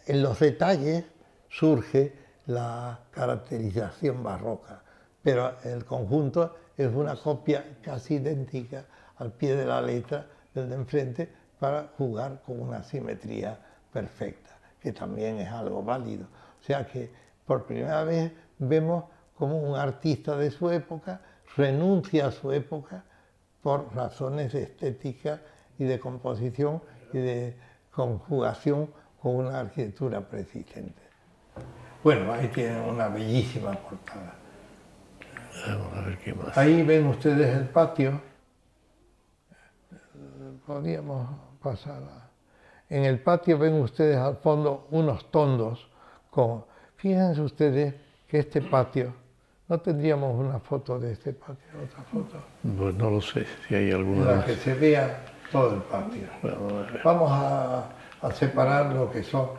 los detalles surge la caracterización barroca, pero el conjunto es una copia casi idéntica al pie de la letra del de enfrente, para jugar con una simetría perfecta, que también es algo válido. O sea que por primera vez vemos cómo un artista de su época renuncia a su época por razones de estética y de composición y de conjugación con una arquitectura preexistente. Bueno, ahí tienen una bellísima portada. Vamos a ver qué más. Ahí ven ustedes el patio. Podríamos pasar. En el patio ven ustedes al fondo unos tondos. Fíjense ustedes que este patio, ¿no tendríamos una foto de este patio? ¿Otra foto? Pues no lo sé si hay alguna En la más. que se vea todo el patio. Vamos a separar lo que son.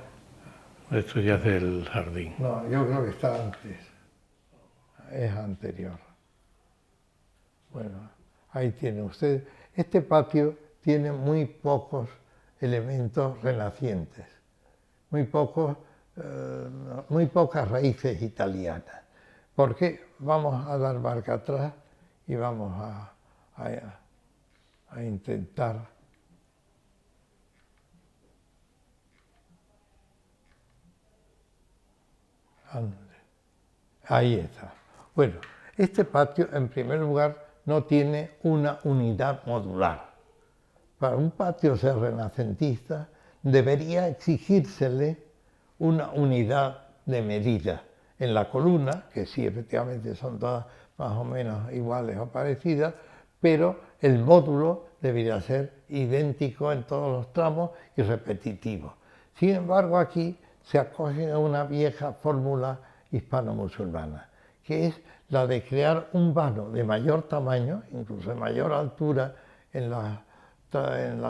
Esto ya es del jardín. No, yo creo que está antes. Es anterior. Bueno, ahí tiene usted. Este patio tiene muy pocos elementos renacientes, muy pocas raíces italianas. Porque vamos a dar marcha atrás y vamos a intentar. Ahí está. Bueno, este patio en primer lugar no tiene una unidad modular. Para un patio ser renacentista debería exigírsele una unidad de medida en la columna, que sí, efectivamente son todas más o menos iguales o parecidas, pero el módulo debería ser idéntico en todos los tramos y repetitivo. Sin embargo, aquí se acogen a una vieja fórmula hispano-musulmana, que es la de crear un vano de mayor tamaño, incluso de mayor altura en la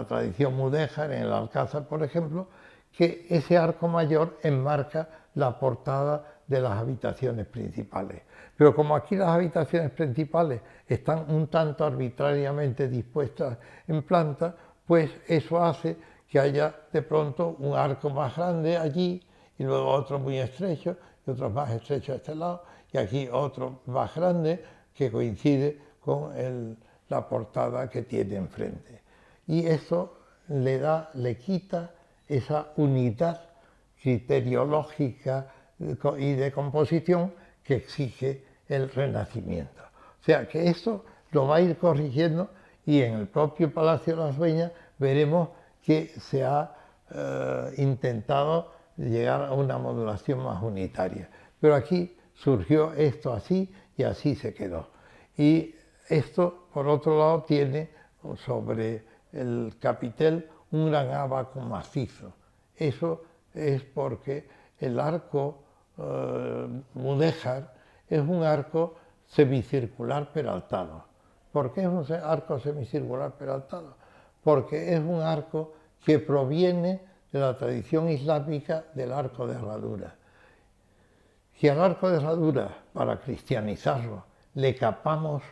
tradición mudéjar, en el Alcázar, por ejemplo, que ese arco mayor enmarca la portada de las habitaciones principales. Pero como aquí las habitaciones principales están un tanto arbitrariamente dispuestas en planta, pues eso hace que haya de pronto un arco más grande allí, y luego otro muy estrecho, y otro más estrecho a este lado, y aquí otro más grande que coincide con la portada que tiene enfrente. Y eso le quita esa unidad criteriológica y de composición que exige el Renacimiento. O sea que esto lo va a ir corrigiendo, y en el propio Palacio de las Dueñas veremos que se ha intentado llegar a una modulación más unitaria. Pero aquí surgió esto así y así se quedó. Y esto, por otro lado, tiene sobre el capitel un gran abaco macizo. Eso es porque el arco mudéjar es un arco semicircular peraltado. ¿Por qué es un arco semicircular peraltado? Porque es un arco que proviene de la tradición islámica del arco de herradura. Si al arco de herradura, para cristianizarlo, le capamos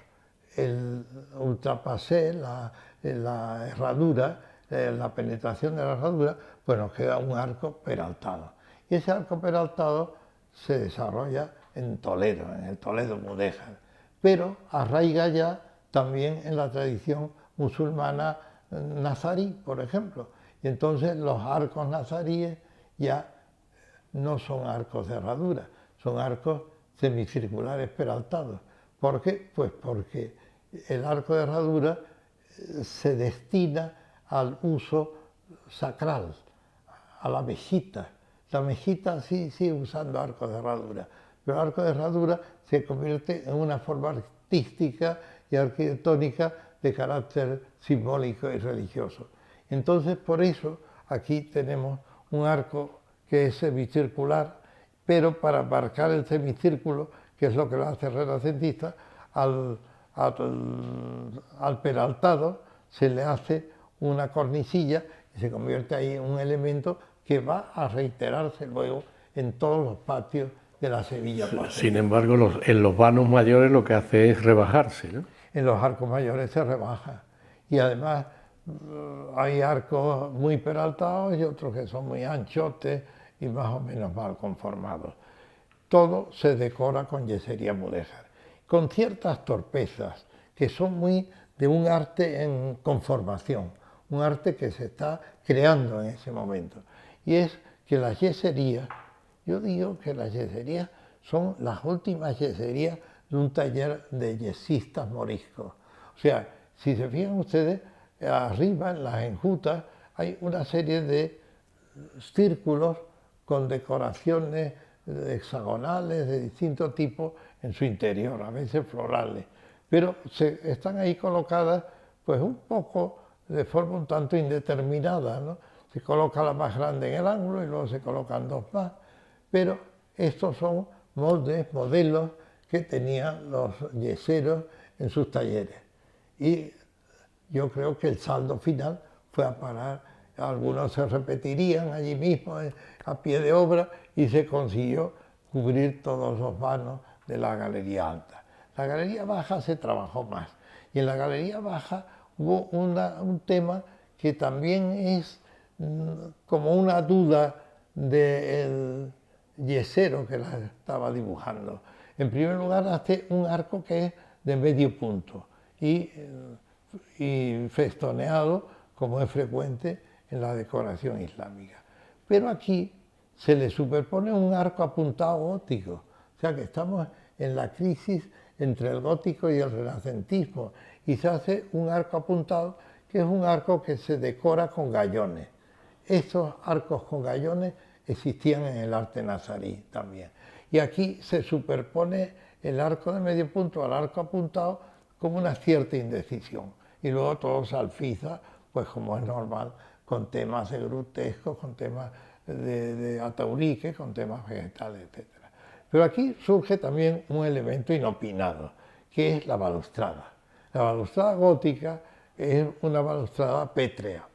el ultrapasé, la herradura, la penetración de la herradura, pues nos queda un arco peraltado. Y ese arco peraltado se desarrolla en Toledo, en el Toledo mudéjar, pero arraiga ya también en la tradición musulmana nazarí, por ejemplo. Y entonces los arcos nazaríes ya no son arcos de herradura, son arcos semicirculares peraltados. ¿Por qué? Pues porque el arco de herradura se destina al uso sacral, a la mejita. La mejita sí sigue usando arcos de herradura, pero el arco de herradura se convierte en una forma artística y arquitectónica de carácter simbólico y religioso. Entonces, por eso, aquí tenemos un arco que es semicircular, pero para marcar el semicírculo, que es lo que lo hace renacentista, al peraltado se le hace una cornisilla y se convierte ahí en un elemento que va a reiterarse luego en todos los patios de la Sevilla. Sin embargo, en los vanos mayores lo que hace es rebajarse, ¿no? En los arcos mayores se rebaja. Y además hay arcos muy peraltados y otros que son muy anchotes y más o menos mal conformados. Todo se decora con yesería mudéjar, con ciertas torpezas que son muy de un arte en conformación, un arte que se está creando en ese momento. Y es que las yeserías, yo digo que las yeserías son las últimas yeserías de un taller de yesistas moriscos. O sea, si se fijan ustedes, arriba en las enjutas hay una serie de círculos con decoraciones hexagonales de distintos tipos en su interior, a veces florales, pero están ahí colocadas pues un poco de forma un tanto indeterminada, ¿no? Se coloca la más grande en el ángulo y luego se colocan dos más, pero estos son moldes, modelos que tenían los yeseros en sus talleres. Y yo creo que el saldo final fue a parar, algunos se repetirían allí mismo a pie de obra y se consiguió cubrir todos los vanos de la galería alta. La galería baja se trabajó más y en la galería baja hubo un tema que también es como una duda del yesero que la estaba dibujando. En primer lugar, hace un arco que es de medio punto y festoneado, como es frecuente en la decoración islámica. Pero aquí se le superpone un arco apuntado gótico, o sea que estamos en la crisis entre el gótico y el renacentismo, y se hace un arco apuntado que es un arco que se decora con gallones. Estos arcos con gallones existían en el arte nazarí también. Y aquí se superpone el arco de medio punto al arco apuntado con una cierta indecisión. Y luego todo se alfiza, pues como es normal, con temas de grutescos, con temas de ataurique, con temas vegetales, etc. Pero aquí surge también un elemento inopinado, que es la balustrada. La balustrada gótica es una balustrada pétrea,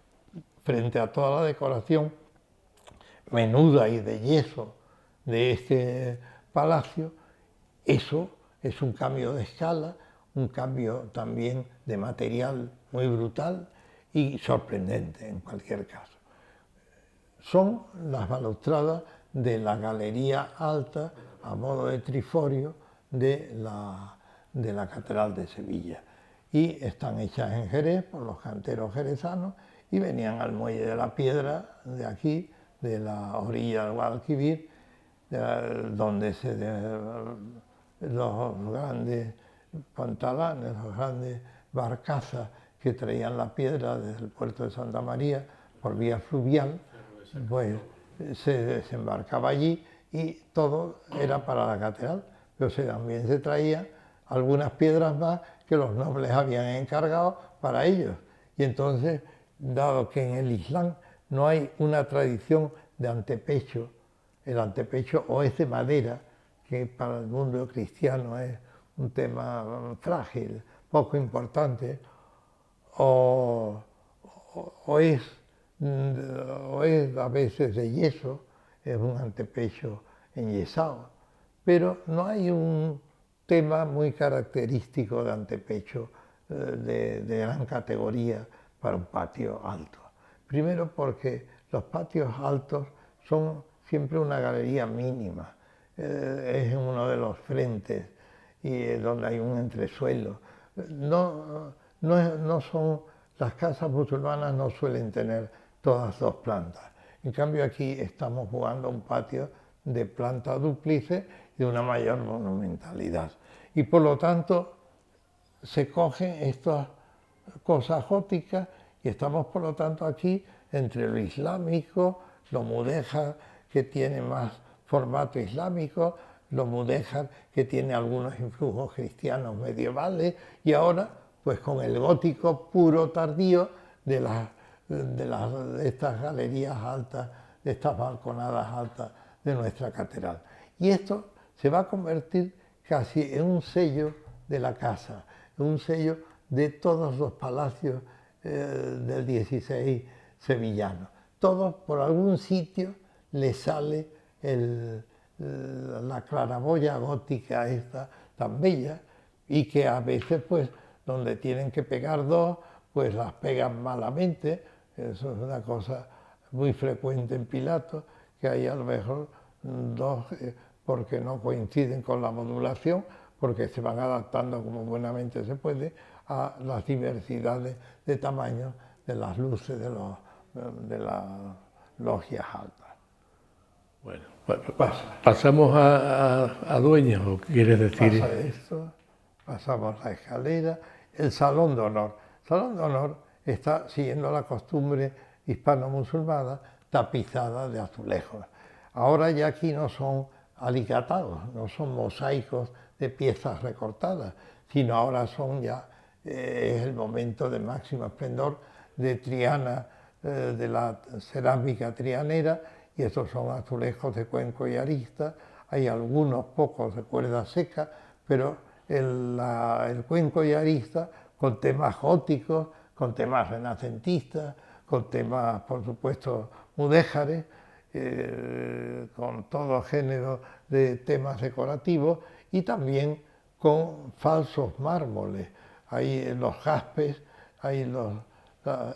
frente a toda la decoración menuda y de yeso de este palacio. Eso es un cambio de escala, un cambio también de material muy brutal y sorprendente en cualquier caso. Son las balustradas de la galería alta a modo de triforio de la Catedral de Sevilla y están hechas en Jerez por los canteros jerezanos y venían al muelle de la Piedra, de aquí, de la orilla del Guadalquivir, donde los grandes pantalanes, las grandes barcazas que traían la piedra desde el puerto de Santa María por vía fluvial, pues se desembarcaba allí y todo era para la catedral, pero también se traían algunas piedras más que los nobles habían encargado para ellos. Y entonces, dado que en el Islam no hay una tradición de antepecho, el antepecho o es de madera, que para el mundo cristiano es un tema frágil, poco importante, o es a veces de yeso, es un antepecho enyesado, pero no hay un tema muy característico de antepecho de gran categoría para un patio alto. Primero porque los patios altos son siempre una galería mínima, es en uno de los frentes y donde hay un entresuelo. No son, las casas musulmanas no suelen tener todas dos plantas. En cambio aquí estamos jugando a un patio de planta dúplice y de una mayor monumentalidad. Y por lo tanto se cogen estas cosas góticas y estamos por lo tanto aquí entre lo islámico, lo mudéjar que tiene más formato islámico, lo mudéjar que tiene algunos influjos cristianos medievales y ahora pues con el gótico puro tardío de estas galerías altas, de estas balconadas altas de nuestra catedral. Y esto se va a convertir casi en un sello de la casa, en un sello de todos los palacios del 16 sevillano. Todos por algún sitio le sale la claraboya gótica esta tan bella y que a veces pues donde tienen que pegar dos pues las pegan malamente. Eso es una cosa muy frecuente en Pilato, que hay a lo mejor dos porque no coinciden con la modulación, porque se van adaptando como buenamente se puede a las diversidades de tamaño de las luces de las logias altas. Bueno, ¿pasamos a dueños o quieres decir? Pasa esto, pasamos la escalera, el salón de honor. El salón de honor está siguiendo la costumbre hispano-musulmana tapizada de azulejos. Ahora ya aquí no son alicatados, no son mosaicos de piezas recortadas, sino ahora son ya, es el momento de máximo esplendor de Triana, de la cerámica trianera, y estos son azulejos de cuenco y arista. Hay algunos pocos de cuerda seca, pero el cuenco y arista con temas góticos, con temas renacentistas, con temas, por supuesto, mudéjares, con todo género de temas decorativos y también con falsos mármoles. Hay los jaspes,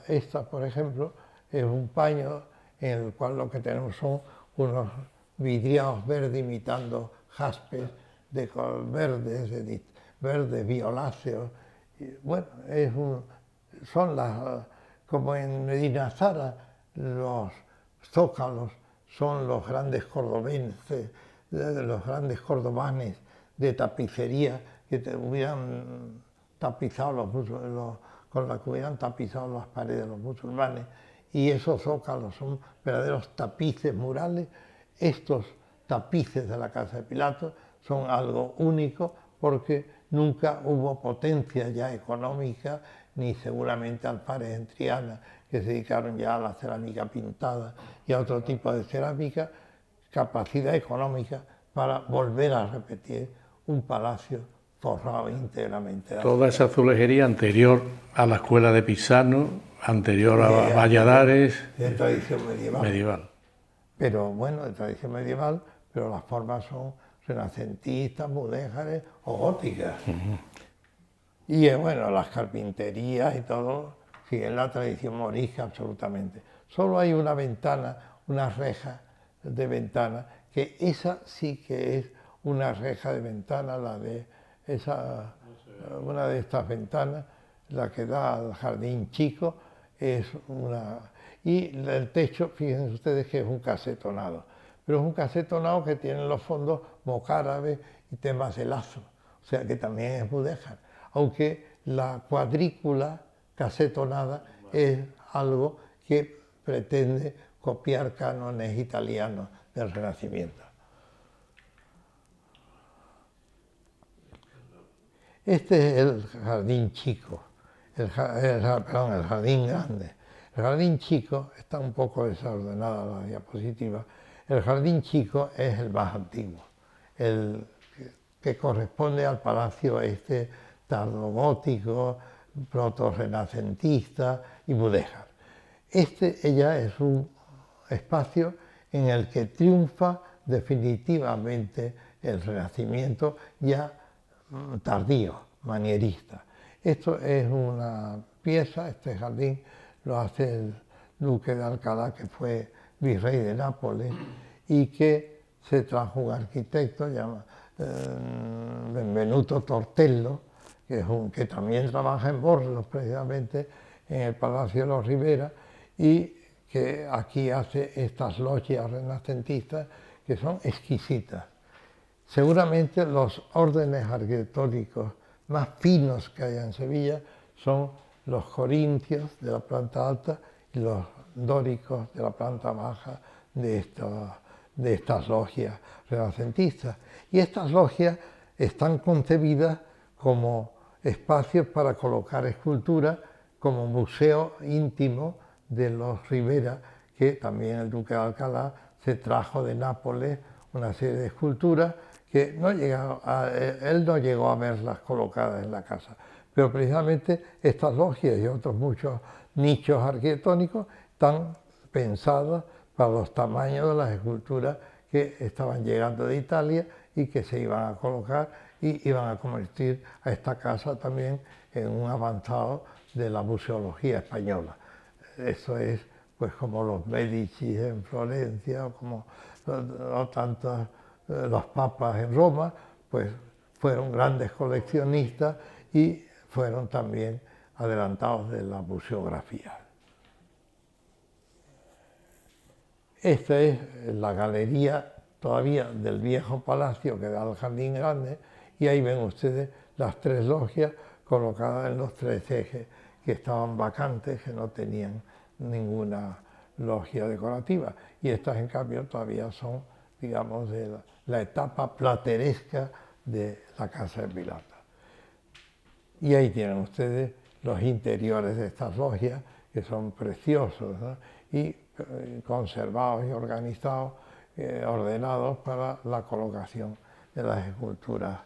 esta, por ejemplo, es un paño en el cual lo que tenemos son unos vidriados verdes imitando jaspes de color verdes violáceos. Y, bueno, son como en Medina Zara, los zócalos son los grandes cordobenses, los grandes cordobanes de tapicería que hubieran tapizado con la que hubieran tapizado las paredes de los musulmanes, y esos zócalos son verdaderos tapices murales. Estos tapices de la casa de Pilato son algo único porque nunca hubo potencia ya económica, ni seguramente alfares en Triana, que se dedicaron ya a la cerámica pintada y a otro tipo de cerámica, capacidad económica para volver a repetir un palacio forrado íntegramente. Toda esa azulejería anterior a la escuela de Pisano, anterior a Valladares. De tradición medieval. Pero bueno, de tradición medieval, pero las formas son renacentistas, mudéjares o góticas. Y bueno, las carpinterías y todo siguen la tradición morisca absolutamente. Solo hay una ventana, una reja de ventana, que esa sí que es una reja de ventana, una de estas ventanas, la que da al jardín chico, es una... Y el techo, fíjense ustedes que es un casetonado, pero es un casetonado que tiene en los fondos mocárabes y temas de lazo, o sea que también es mudéjar, aunque la cuadrícula casetonada es algo que pretende copiar cánones italianos del Renacimiento. Este es el jardín chico, el jardín grande. El jardín chico, está un poco desordenada la diapositiva, el jardín chico es el más antiguo, el que corresponde al palacio este tardogótico, proto-renacentista y mudéjar. Este ya es un espacio en el que triunfa definitivamente el Renacimiento ya tardío, manierista. Esto es una pieza, este jardín lo hace el duque de Alcalá, que fue virrey de Nápoles y que se trajo un arquitecto llamado Benvenuto Tortello, que también trabaja en Borlos, precisamente en el Palacio de los Rivera, y que aquí hace estas logias renacentistas que son exquisitas. Seguramente los órdenes arquitectónicos más finos que hay en Sevilla son los corintios de la planta alta y los dóricos de la planta baja de estas logias renacentistas. Y estas logias están concebidas como espacios para colocar esculturas, como museo íntimo de los Rivera, que también el duque de Alcalá se trajo de Nápoles una serie de esculturas que él no llegó a verlas colocadas en la casa, pero precisamente estas logias y otros muchos nichos arquitectónicos están pensados para los tamaños de las esculturas que estaban llegando de Italia y que se iban a colocar y iban a convertir a esta casa también en un avanzado de la museología española. Eso es pues como los Medici en Florencia, o como tantos los papas en Roma, pues fueron grandes coleccionistas y fueron también adelantados de la museografía. Esta es la galería todavía del viejo palacio que da al jardín grande y ahí ven ustedes las tres logias colocadas en los tres ejes que estaban vacantes, que no tenían ninguna logia decorativa, y estas en cambio todavía son, digamos, de la etapa plateresca de la Casa de Pilato. Y ahí tienen ustedes los interiores de estas logias, que son preciosos, ¿no? Y conservados y organizados, ordenados para la colocación de las esculturas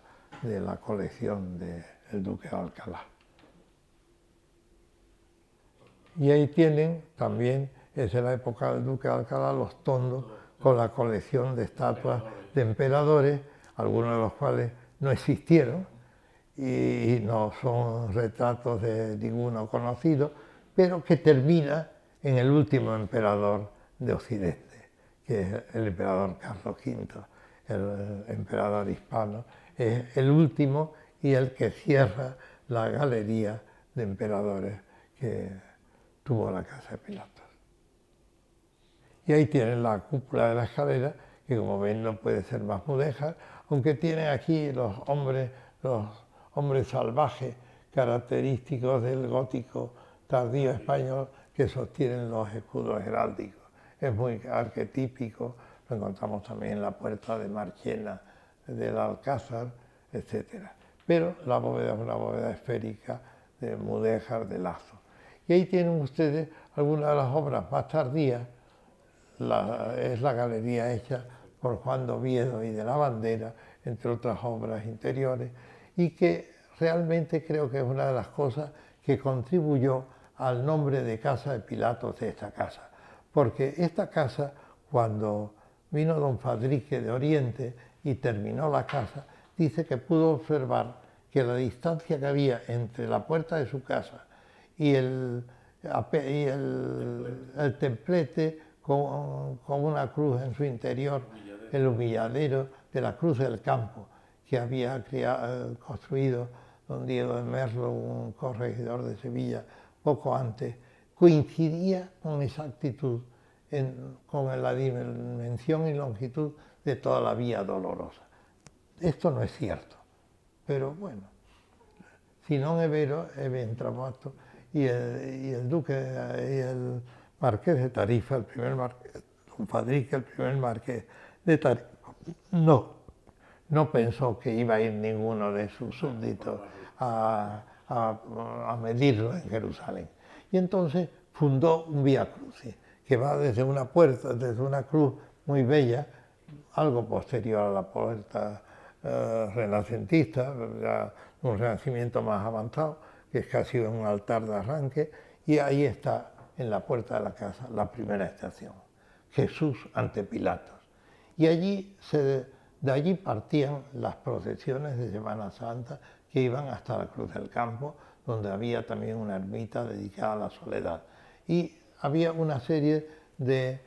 de la colección del duque de Alcalá. Y ahí tienen también, es en la época del duque de Alcalá, los tondos con la colección de estatuas de emperadores, algunos de los cuales no existieron y no son retratos de ninguno conocido, pero que termina en el último emperador de Occidente, que es el emperador Carlos V, el emperador hispano. Es el último y el que cierra la galería de emperadores que tuvo la Casa de Pilatos. Y ahí tienen la cúpula de la escalera, que como ven no puede ser más mudéjar, aunque tienen aquí los hombres salvajes característicos del gótico tardío español que sostienen los escudos heráldicos. Es muy arquetípico, lo encontramos también en la puerta de Marchena del Alcázar, etc. Pero la bóveda es una bóveda esférica de mudéjar de lazo. Y ahí tienen ustedes algunas de las obras más tardías. Es la galería hecha por Juan de Oviedo y de la Bandera, entre otras obras interiores, y que realmente creo que es una de las cosas que contribuyó al nombre de Casa de Pilatos de esta casa. Porque esta casa, cuando vino don Fadrique de Oriente y terminó la casa, dice que pudo observar que la distancia que había entre la puerta de su casa y el templete con una cruz en su interior, el humilladero de la Cruz del Campo, que había construido don Diego de Merlo, un corregidor de Sevilla, poco antes coincidía con exactitud con la dimensión y longitud de toda la Vía Dolorosa. Esto no es cierto, pero bueno, si non è vero, è ben trovato. Y el duque y el marqués de Tarifa, el primer marqués, don Fadrique, el primer marqués de Tarifa, no pensó que iba a ir ninguno de sus súbditos a medirlo en Jerusalén. Y entonces fundó un Vía Crucis, que va desde una puerta, desde una cruz muy bella, algo posterior a la puerta renacentista, un renacimiento más avanzado, que es casi un altar de arranque, y ahí está, en la puerta de la casa, la primera estación, Jesús ante Pilatos. Y de allí partían las procesiones de Semana Santa que iban hasta la Cruz del Campo, donde había también una ermita dedicada a la soledad. Y había una serie de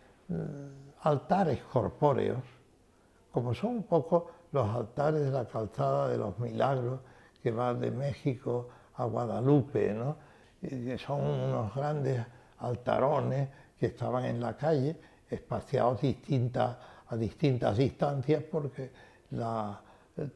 altares corpóreos, como son un poco los altares de la calzada de los Milagros, que va de México a Guadalupe, ¿no? Que son unos grandes altarones que estaban en la calle, espaciados a distintas distancias, porque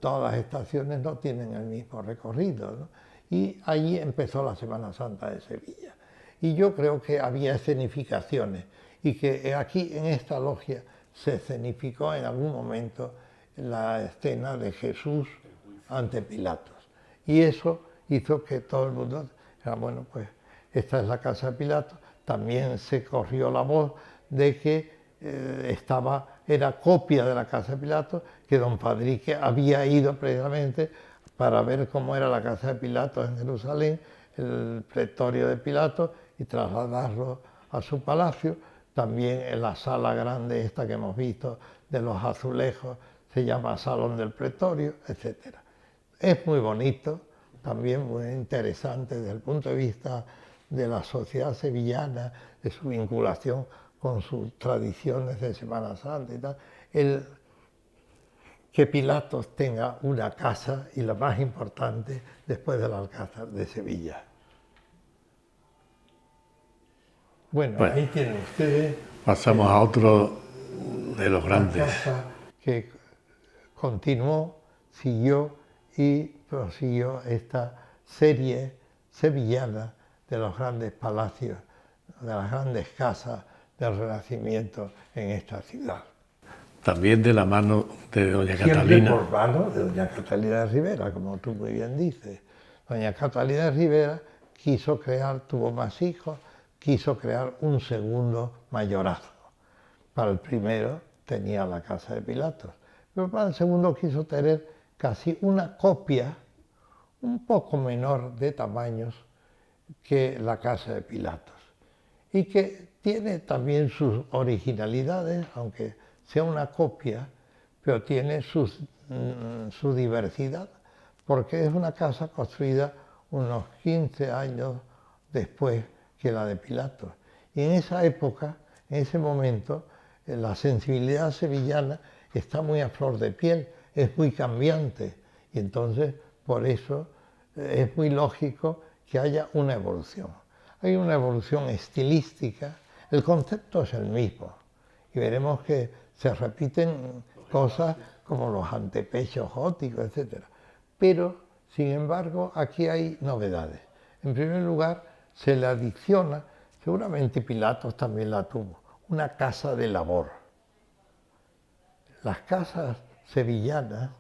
todas las estaciones no tienen el mismo recorrido, ¿no? Y allí empezó la Semana Santa de Sevilla. Y yo creo que había escenificaciones, y que aquí en esta logia se escenificó en algún momento la escena de Jesús ante Pilatos. Y eso hizo que todo el mundo dijera, bueno, pues esta es la casa de Pilatos. También se corrió la voz de que era copia de la casa de Pilatos, que don Fadrique había ido precisamente para ver cómo era la casa de Pilatos en Jerusalén, el pretorio de Pilatos, y trasladarlo a su palacio. También en la sala grande esta que hemos visto de los azulejos se llama Salón del Pretorio, etc. Es muy bonito, también muy interesante desde el punto de vista de la sociedad sevillana, de su vinculación con sus tradiciones de Semana Santa y tal. Que Pilatos tenga una casa, y la más importante después del Alcázar de Sevilla. Bueno, ahí tienen ustedes. Pasamos a otro de los grandes. Una casa que continuó, siguió y prosiguió esta serie sevillana de los grandes palacios, de las grandes casas del Renacimiento en esta ciudad. También de la mano de doña Siempre Catalina. por mano de doña Catalina de Rivera, como tú muy bien dices. Doña Catalina de Rivera tuvo más hijos, quiso crear un segundo mayorazgo. Para el primero tenía la casa de Pilatos, pero para el segundo quiso tener casi una copia un poco menor de tamaños que la casa de Pilatos, y que tiene también sus originalidades, aunque sea una copia, pero tiene su diversidad, porque es una casa construida unos 15 años después que la de Pilatos. Y en esa época, en ese momento, la sensibilidad sevillana está muy a flor de piel, es muy cambiante, y entonces por eso es muy lógico que haya una evolución. Hay una evolución estilística, el concepto es el mismo, y veremos que se repiten cosas como los antepechos góticos, etc. Pero, sin embargo, aquí hay novedades. En primer lugar, se le adiciona, seguramente Pilatos también la tuvo, una casa de labor. Las casas sevillanas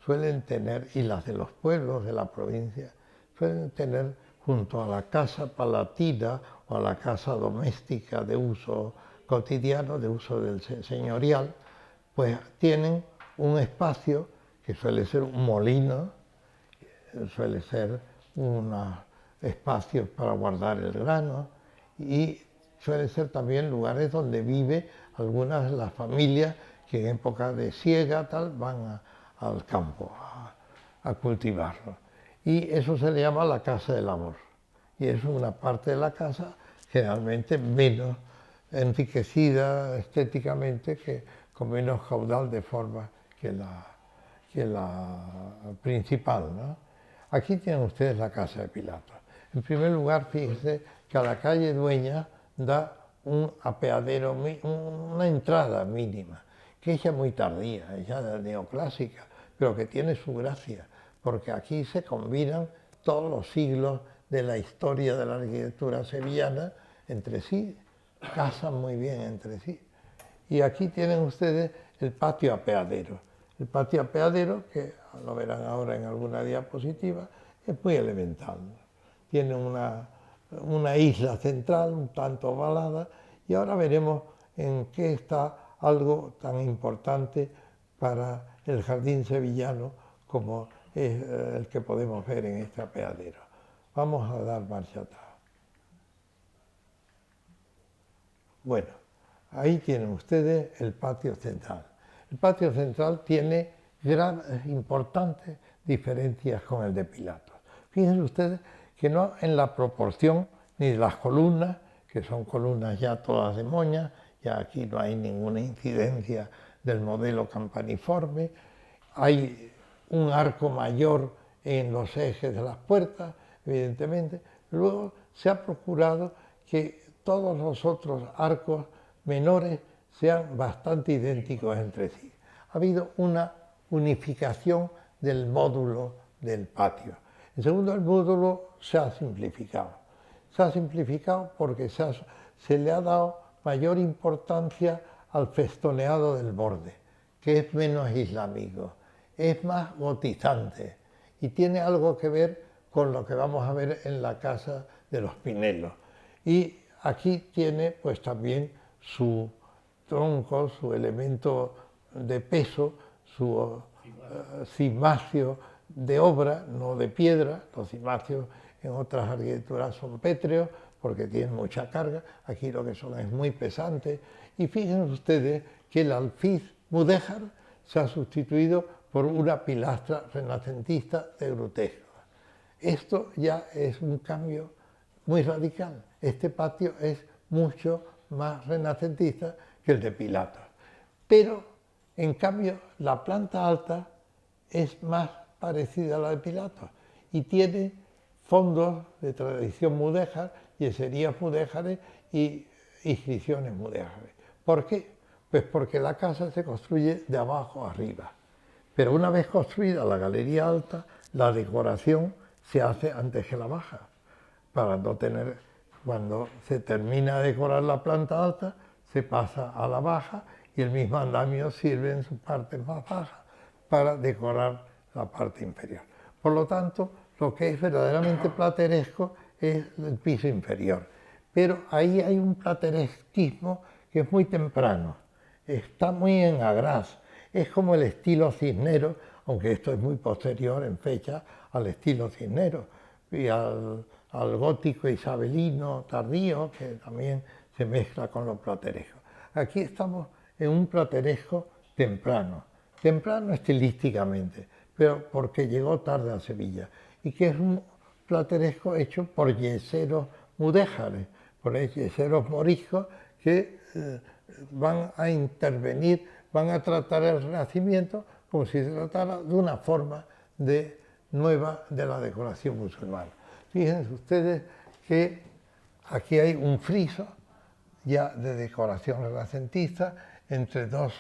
suelen tener, y las de los pueblos de la provincia, suelen tener junto a la casa palatina o a la casa doméstica de uso cotidiano, de uso del señorial, pues tienen un espacio que suele ser un molino, suele ser unos espacios para guardar el grano, y suele ser también lugares donde vive algunas de las familias que en época de siega tal van al campo a cultivarlo. Y eso se le llama la casa de labor. Y es una parte de la casa generalmente menos enriquecida estéticamente, con menos caudal de forma que la principal, ¿no? Aquí tienen ustedes la casa de Pilatos. En primer lugar, fíjese que a la calle Dueña da un apeadero, una entrada mínima, que es ya muy tardía, ya neoclásica, pero que tiene su gracia, porque aquí se combinan todos los siglos de la historia de la arquitectura sevillana entre sí, casan muy bien entre sí. Y aquí tienen ustedes el patio apeadero. El patio apeadero, que lo verán ahora en alguna diapositiva, es muy elemental. Tiene una isla central un tanto ovalada y ahora veremos en qué está algo tan importante para el jardín sevillano como es el que podemos ver en este apeadero. Vamos a dar marcha atrás. Bueno, ahí tienen ustedes el patio central. El patio central tiene importantes diferencias con el de Pilatos. Fíjense ustedes que no en la proporción ni de las columnas, que son columnas ya todas de moña, ya aquí no hay ninguna incidencia del modelo campaniforme, hay un arco mayor en los ejes de las puertas, evidentemente. Luego se ha procurado que todos los otros arcos menores sean bastante idénticos entre sí. Ha habido una unificación del módulo del patio. En segundo, el módulo se ha simplificado. Se ha simplificado porque se le ha dado mayor importancia al festoneado del borde, que es menos islámico, es más gotizante y tiene algo que ver con lo que vamos a ver en la casa de los Pinelos. Y aquí tiene pues también su tronco, su elemento de peso, su cimacio de obra, no de piedra. Los cimacios en otras arquitecturas son pétreos porque tienen mucha carga, aquí lo que son es muy pesante. Y fíjense ustedes que el alfiz mudéjar se ha sustituido por una pilastra renacentista de grutesco. Esto ya es un cambio muy radical. Este patio es mucho más renacentista que el de Pilatos. Pero, en cambio, la planta alta es más parecida a la de Pilatos y tiene fondos de tradición mudéjar, yeserías mudéjares y inscripciones mudéjares. ¿Por qué? Pues porque la casa se construye de abajo arriba. Pero una vez construida la galería alta, la decoración se hace antes que la baja, para no tener, cuando se termina de decorar la planta alta, se pasa a la baja y el mismo andamio sirve en su parte más baja para decorar la parte inferior. Por lo tanto, lo que es verdaderamente plateresco es el piso inferior. Pero ahí hay un plateresquismo que es muy temprano, está muy en agraz, es como el estilo Cisneros, aunque esto es muy posterior en fecha al estilo Cisneros y al gótico isabelino tardío, que también se mezcla con lo plateresco. Aquí estamos en un plateresco temprano estilísticamente, pero porque llegó tarde a Sevilla, y que es un plateresco hecho por yeseros mudéjares, por yeseros moriscos que van a intervenir, van a tratar el Renacimiento como si se tratara de una forma nueva de la decoración musulmana. Fíjense ustedes que aquí hay un friso ya de decoración renacentista entre dos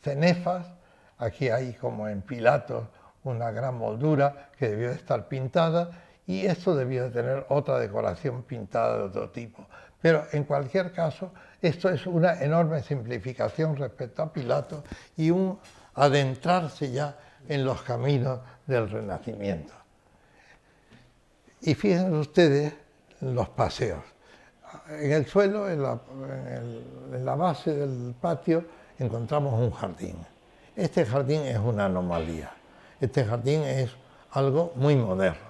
cenefas. Aquí hay, como en Pilatos, una gran moldura que debió de estar pintada y esto debió de tener otra decoración pintada de otro tipo. Pero en cualquier caso, esto es una enorme simplificación respecto a Pilatos y un adentrarse ya en los caminos del Renacimiento. Y fíjense ustedes los paseos. En el suelo, en la base del patio, encontramos un jardín. Este jardín es una anomalía. Este jardín es algo muy moderno,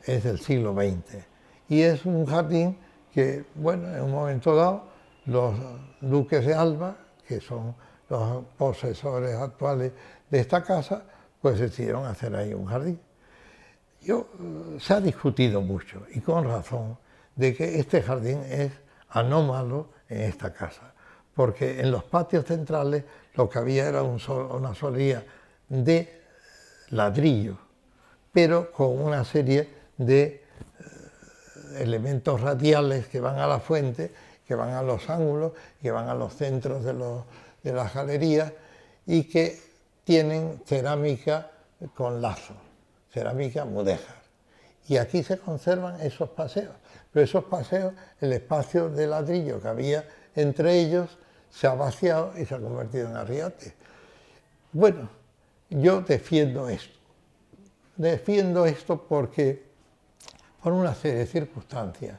es del siglo XX. Y es un jardín que, bueno, en un momento dado, los duques de Alba, que son los posesores actuales de esta casa, pues decidieron hacer ahí un jardín. Se ha discutido mucho, y con razón, de que este jardín es anómalo en esta casa, porque en los patios centrales lo que había era una solería de ladrillo, pero con una serie de elementos radiales que van a la fuente, que van a los ángulos, que van a los centros de las galerías y que tienen cerámica con lazo, cerámica mudéjar. Y aquí se conservan esos paseos, pero esos paseos, el espacio de ladrillo que había entre ellos se ha vaciado y se ha convertido en arriate. Bueno, yo defiendo esto. Defiendo esto porque, por una serie de circunstancias,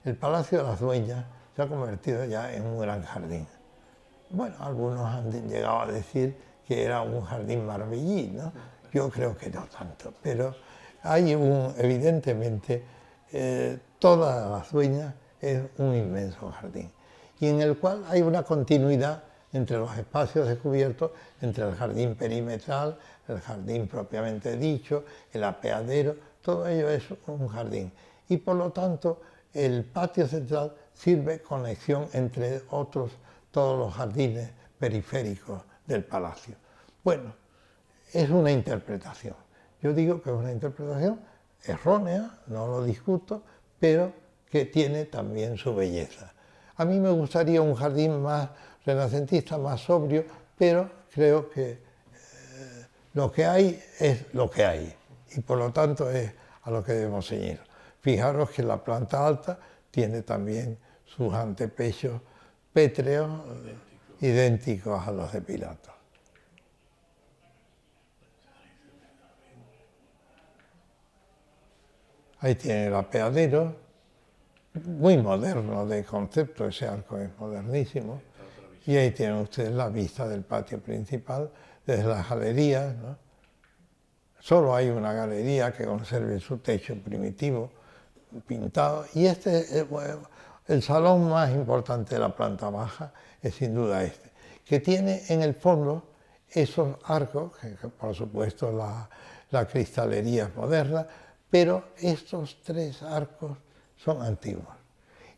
el Palacio de las Dueñas se ha convertido ya en un gran jardín. Bueno, algunos han llegado a decir que era un jardín marbellí, ¿no? Yo creo que no tanto, pero hay evidentemente, todas las Dueñas es un inmenso jardín, y en el cual hay una continuidad entre los espacios descubiertos, entre el jardín perimetral, el jardín propiamente dicho, el apeadero, todo ello es un jardín. Y por lo tanto, el patio central sirve conexión entre todos los jardines periféricos del palacio. Bueno, es una interpretación. Yo digo que es una interpretación errónea, no lo discuto, pero que tiene también su belleza. A mí me gustaría un jardín más renacentista, más sobrio, pero creo que lo que hay es lo que hay, y por lo tanto es a lo que debemos ceñir. Fijaros que la planta alta tiene también sus antepechos pétreos idénticos a los de Pilato. Ahí tiene el apeadero, muy moderno de concepto, ese arco es modernísimo. Y ahí tienen ustedes la vista del patio principal desde las galerías, ¿no? Solo hay una galería que conserve su techo primitivo, pintado, y este es el salón más importante de la planta baja, es sin duda este, que tiene en el fondo esos arcos, que por supuesto la cristalería es moderna, pero estos tres arcos son antiguos.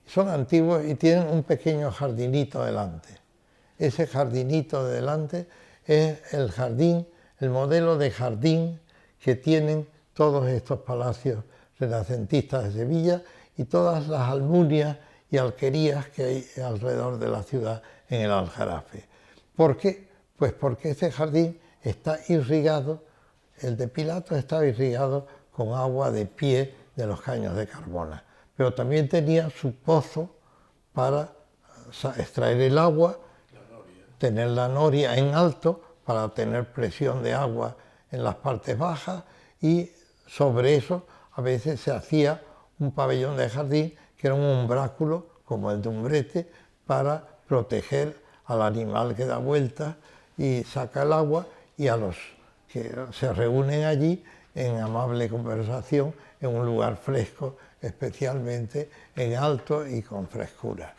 Son antiguos y tienen un pequeño jardinito delante. Ese jardinito de delante es el jardín, el modelo de jardín que tienen todos estos palacios renacentistas de Sevilla y todas las almunias y alquerías que hay alrededor de la ciudad en el Aljarafe. ¿Por qué? Pues porque este jardín está irrigado, el de Pilato está irrigado con agua de pie de los caños de Carbona, pero también tenía su pozo para extraer el agua, tener la noria en alto para tener presión de agua en las partes bajas, y sobre eso a veces se hacía un pabellón de jardín que era un umbráculo como el de un brete para proteger al animal que da vueltas y saca el agua, y a los que se reúnen allí en amable conversación en un lugar fresco, especialmente en alto y con frescura.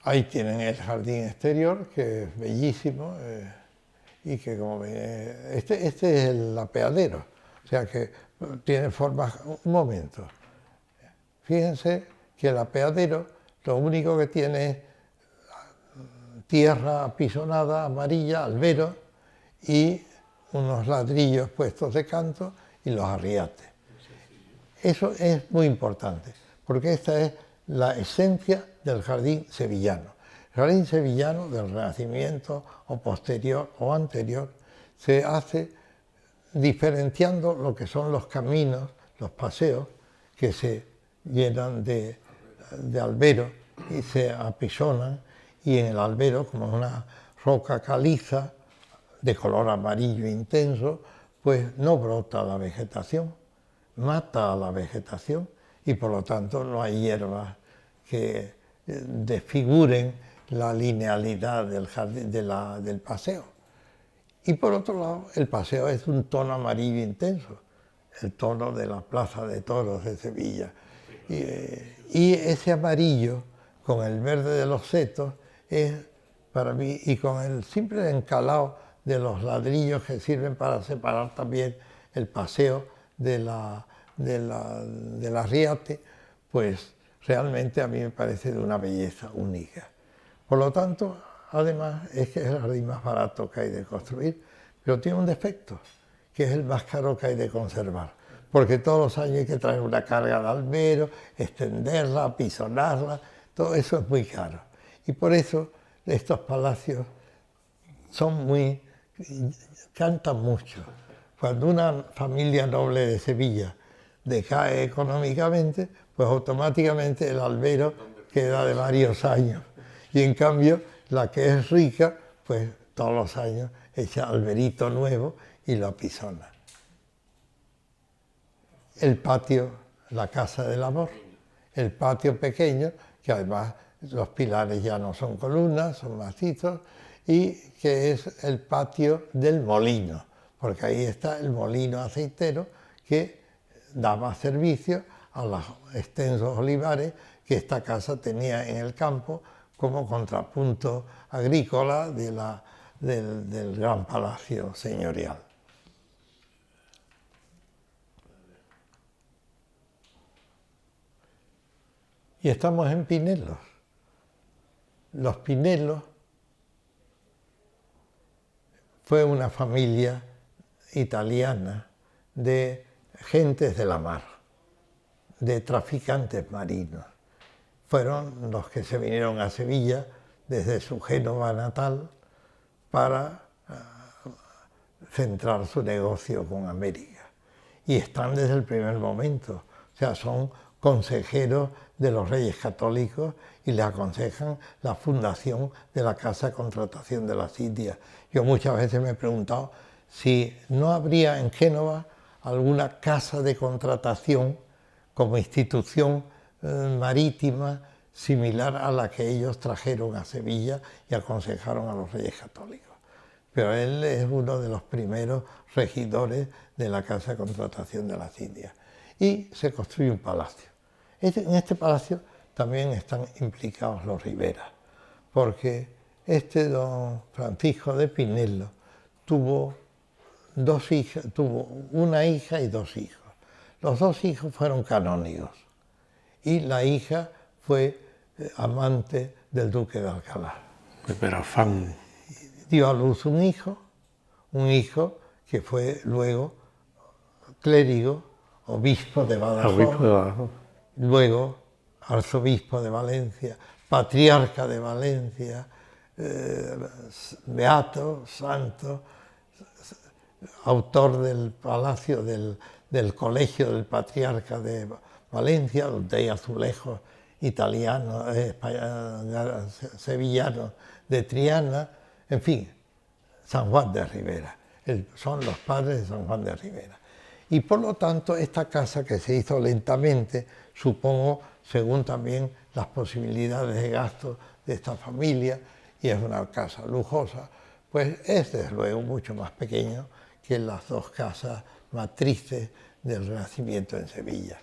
Ahí tienen el jardín exterior, que es bellísimo, y que, como ven, este es el apeadero, o sea que tiene formas. Un momento, fíjense que el apeadero lo único que tiene es tierra apisonada, amarilla, albero, y unos ladrillos puestos de canto y los arriates. Eso es muy importante, porque esta es la esencia del jardín sevillano. El jardín sevillano del Renacimiento o posterior o anterior se hace diferenciando lo que son los caminos, los paseos, que se llenan de albero y se apisonan, y en el albero, como una roca caliza de color amarillo intenso, pues no brota la vegetación, mata a la vegetación, y por lo tanto no hay hierbas que desfiguren la linealidad del jardín, del paseo. Y por otro lado, el paseo es un tono amarillo intenso, el tono de la Plaza de Toros de Sevilla. Y ese amarillo con el verde de los setos es para mí, y con el simple encalado de los ladrillos que sirven para separar también el paseo del arriate, pues realmente a mí me parece de una belleza única. Por lo tanto, además, es que es el jardín más barato que hay de construir, pero tiene un defecto, que es el más caro que hay de conservar, porque todos los años hay que traer una carga de albero, extenderla, apisonarla, todo eso es muy caro. Y por eso estos palacios cantan mucho. Cuando una familia noble de Sevilla decae económicamente, pues automáticamente el albero queda de varios años. Y en cambio, la que es rica, pues todos los años echa alberito nuevo y lo apisona. El patio, la casa del amor, el patio pequeño, que además los pilares ya no son columnas, son macizos, y que es el patio del molino, porque ahí está el molino aceitero que daba servicio a los extensos olivares que esta casa tenía en el campo como contrapunto agrícola del gran palacio señorial. Y estamos en Pinelos. Los Pinelos fue una familia italiana de gentes de la mar, de traficantes marinos. Fueron los que se vinieron a Sevilla desde su Génova natal para centrar su negocio con América. Y están desde el primer momento, o sea, son consejeros de los Reyes Católicos y le aconsejan la fundación de la Casa de Contratación de las Indias. Yo muchas veces me he preguntado si no habría en Génova alguna casa de contratación como institución marítima similar a la que ellos trajeron a Sevilla y aconsejaron a los Reyes Católicos. Pero él es uno de los primeros regidores de la Casa de Contratación de las Indias. Y se construye un palacio. En este palacio también están implicados los Rivera, porque don Francisco de Pinelo tuvo una hija y dos hijos. Los dos hijos fueron canónigos y la hija fue amante del duque de Alcalá. Pero afán. Dio a luz un hijo que fue luego clérigo, obispo de Badajoz, luego arzobispo de Valencia, patriarca de Valencia, beato, santo, autor del palacio del Colegio del Patriarca de Valencia, donde hay azulejos italianos, sevillanos de Triana, en fin, San Juan de Ribera. Son los padres de San Juan de Ribera. Y por lo tanto, esta casa que se hizo lentamente, supongo, según también las posibilidades de gasto de esta familia, y es una casa lujosa, pues es desde luego mucho más pequeño que las dos casas matrices del Renacimiento en Sevilla.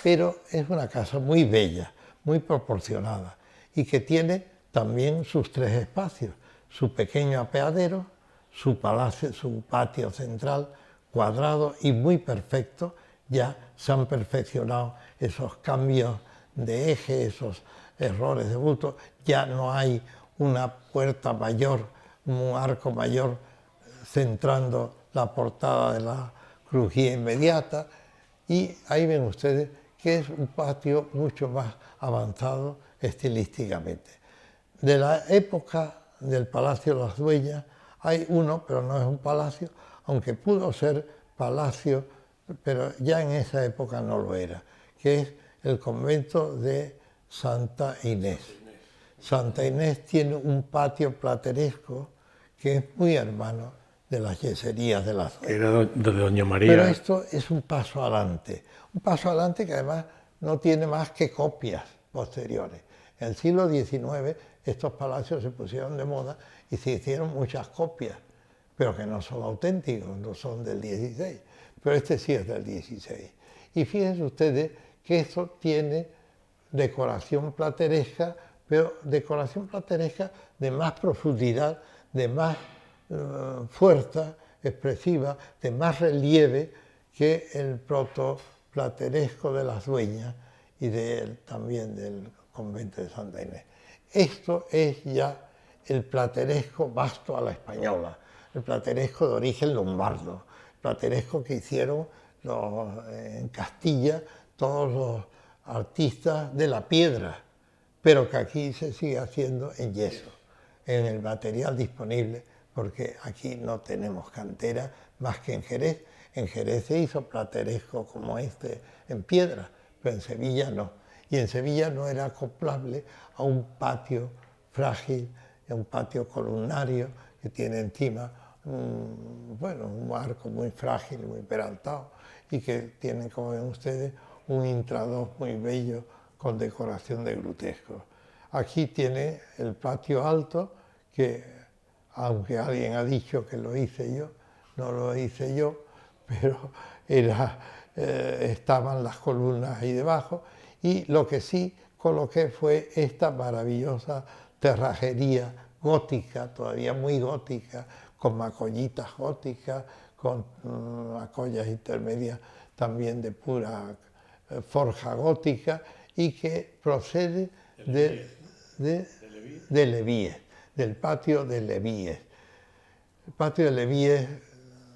Pero es una casa muy bella, muy proporcionada, y que tiene también sus tres espacios: su pequeño apeadero, su palacio, su patio central cuadrado y muy perfecto. Ya se han perfeccionado esos cambios de eje, esos errores de bulto, ya no hay una puerta mayor, un arco mayor centrando la portada de la crujía inmediata, y ahí ven ustedes que es un patio mucho más avanzado estilísticamente. De la época del Palacio de las Dueñas hay uno, pero no es un palacio, aunque pudo ser palacio, pero ya en esa época no lo era, que es el convento de Santa Inés. Santa Inés tiene un patio plateresco que es muy hermano de las yeserías de las Dueñas. Era de Doña María. Pero esto es un paso adelante que además no tiene más que copias posteriores. En el siglo XIX estos palacios se pusieron de moda y se hicieron muchas copias, pero que no son auténticos, no son del XVI, pero este sí es del XVI. Y fíjense ustedes que esto tiene decoración plateresca, pero decoración plateresca de más profundidad, de más fuerza expresiva, de más relieve que el proto-plateresco de las Dueñas y también del convento de Santa Inés. Esto es ya el plateresco vasto a la española, el plateresco de origen lombardo, el plateresco que hicieron en Castilla, todos los artistas de la piedra, pero que aquí se sigue haciendo en yeso, en el material disponible, porque aquí no tenemos cantera más que en Jerez. En Jerez se hizo plateresco como este en piedra, pero en Sevilla no. Y en Sevilla no era acoplable a un patio frágil, a un patio columnario que tiene encima un arco muy frágil, muy peraltado, y que tiene, como ven ustedes, un intradós muy bello con decoración de grutescos. Aquí tiene el patio alto, que aunque alguien ha dicho que lo hice yo, no lo hice yo, pero estaban las columnas ahí debajo, y lo que sí coloqué fue esta maravillosa terrajería gótica, todavía muy gótica, con macollitas góticas, con macollas intermedias también de pura forja gótica, y que procede de Levíes, del patio de Levíes. El patio de Levíes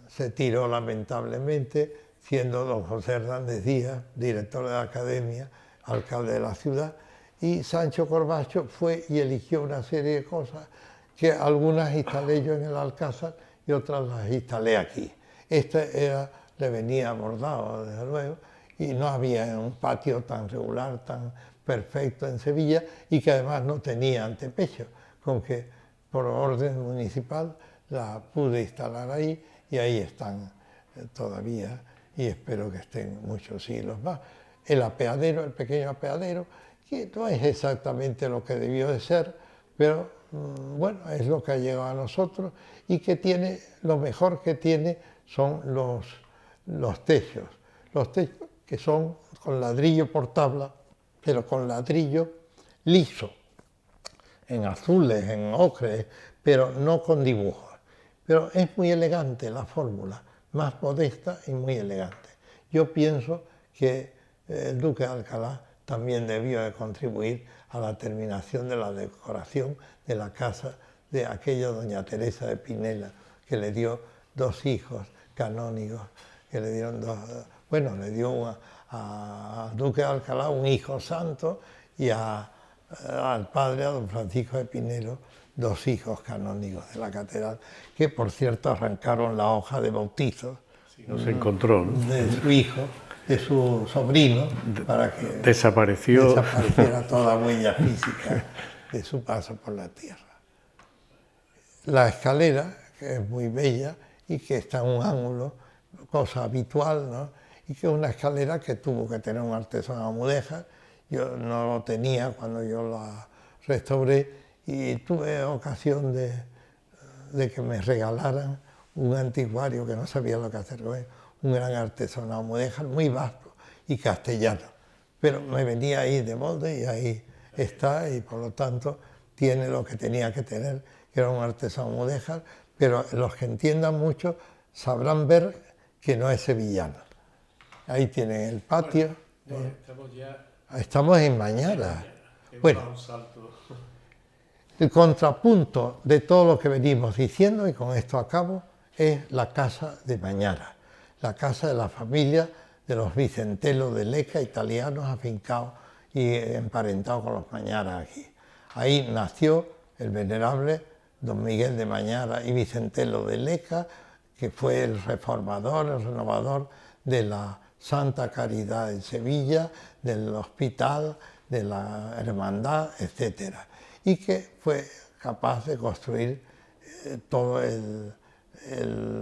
se tiró lamentablemente, siendo don José Hernández Díaz, director de la academia, alcalde de la ciudad, y Sancho Corbacho fue y eligió una serie de cosas que algunas instalé yo en el Alcázar y otras las instalé aquí. Le venía bordado, desde luego, y no había un patio tan regular, tan perfecto en Sevilla, y que además no tenía antepecho, con que por orden municipal la pude instalar ahí, y ahí están todavía, y espero que estén muchos siglos más. El apeadero, el pequeño apeadero, que no es exactamente lo que debió de ser, pero bueno, es lo que ha llegado a nosotros, y que tiene, lo mejor que tiene son los techos que son con ladrillo por tabla, pero con ladrillo liso, en azules, en ocres, pero no con dibujos. Pero es muy elegante la fórmula, más modesta y muy elegante. Yo pienso que el duque de Alcalá también debió de contribuir a la terminación de la decoración de la casa de aquella doña Teresa de Pinela, que le dio 2 hijos canónigos, que le dieron le dio al duque de Alcalá un hijo santo, y al padre, a don Francisco de Pinelo, 2 hijos canónigos de la catedral, que por cierto arrancaron la hoja de bautizo no se encontró, ¿no? De su hijo, de su sobrino, para que desapareciera toda huella física de su paso por la tierra. La escalera, que es muy bella y que está en un ángulo, cosa habitual, ¿no? Y que es una escalera que tuvo que tener un artesano Mudéjar. Yo no lo tenía cuando yo la restauré, y tuve ocasión de que me regalaran un anticuario que no sabía lo que hacer con él, un gran artesano Mudéjar, muy vasto y castellano, pero me venía ahí de molde, y ahí está, y por lo tanto tiene lo que tenía que tener, que era un artesano Mudéjar, pero los que entiendan mucho sabrán ver que no es sevillano. Ahí tienen el patio. Estamos en Mañara. Bueno, el contrapunto de todo lo que venimos diciendo, y con esto acabo, es la casa de Mañara, la casa de la familia de los Vicentelo de Leca, italianos afincados y emparentados con los Mañara aquí. Ahí nació el venerable don Miguel de Mañara y Vicentelo de Leca, que fue el reformador, el renovador de la Santa Caridad en Sevilla, del hospital, de la hermandad, etc. Y que fue capaz de construir todo el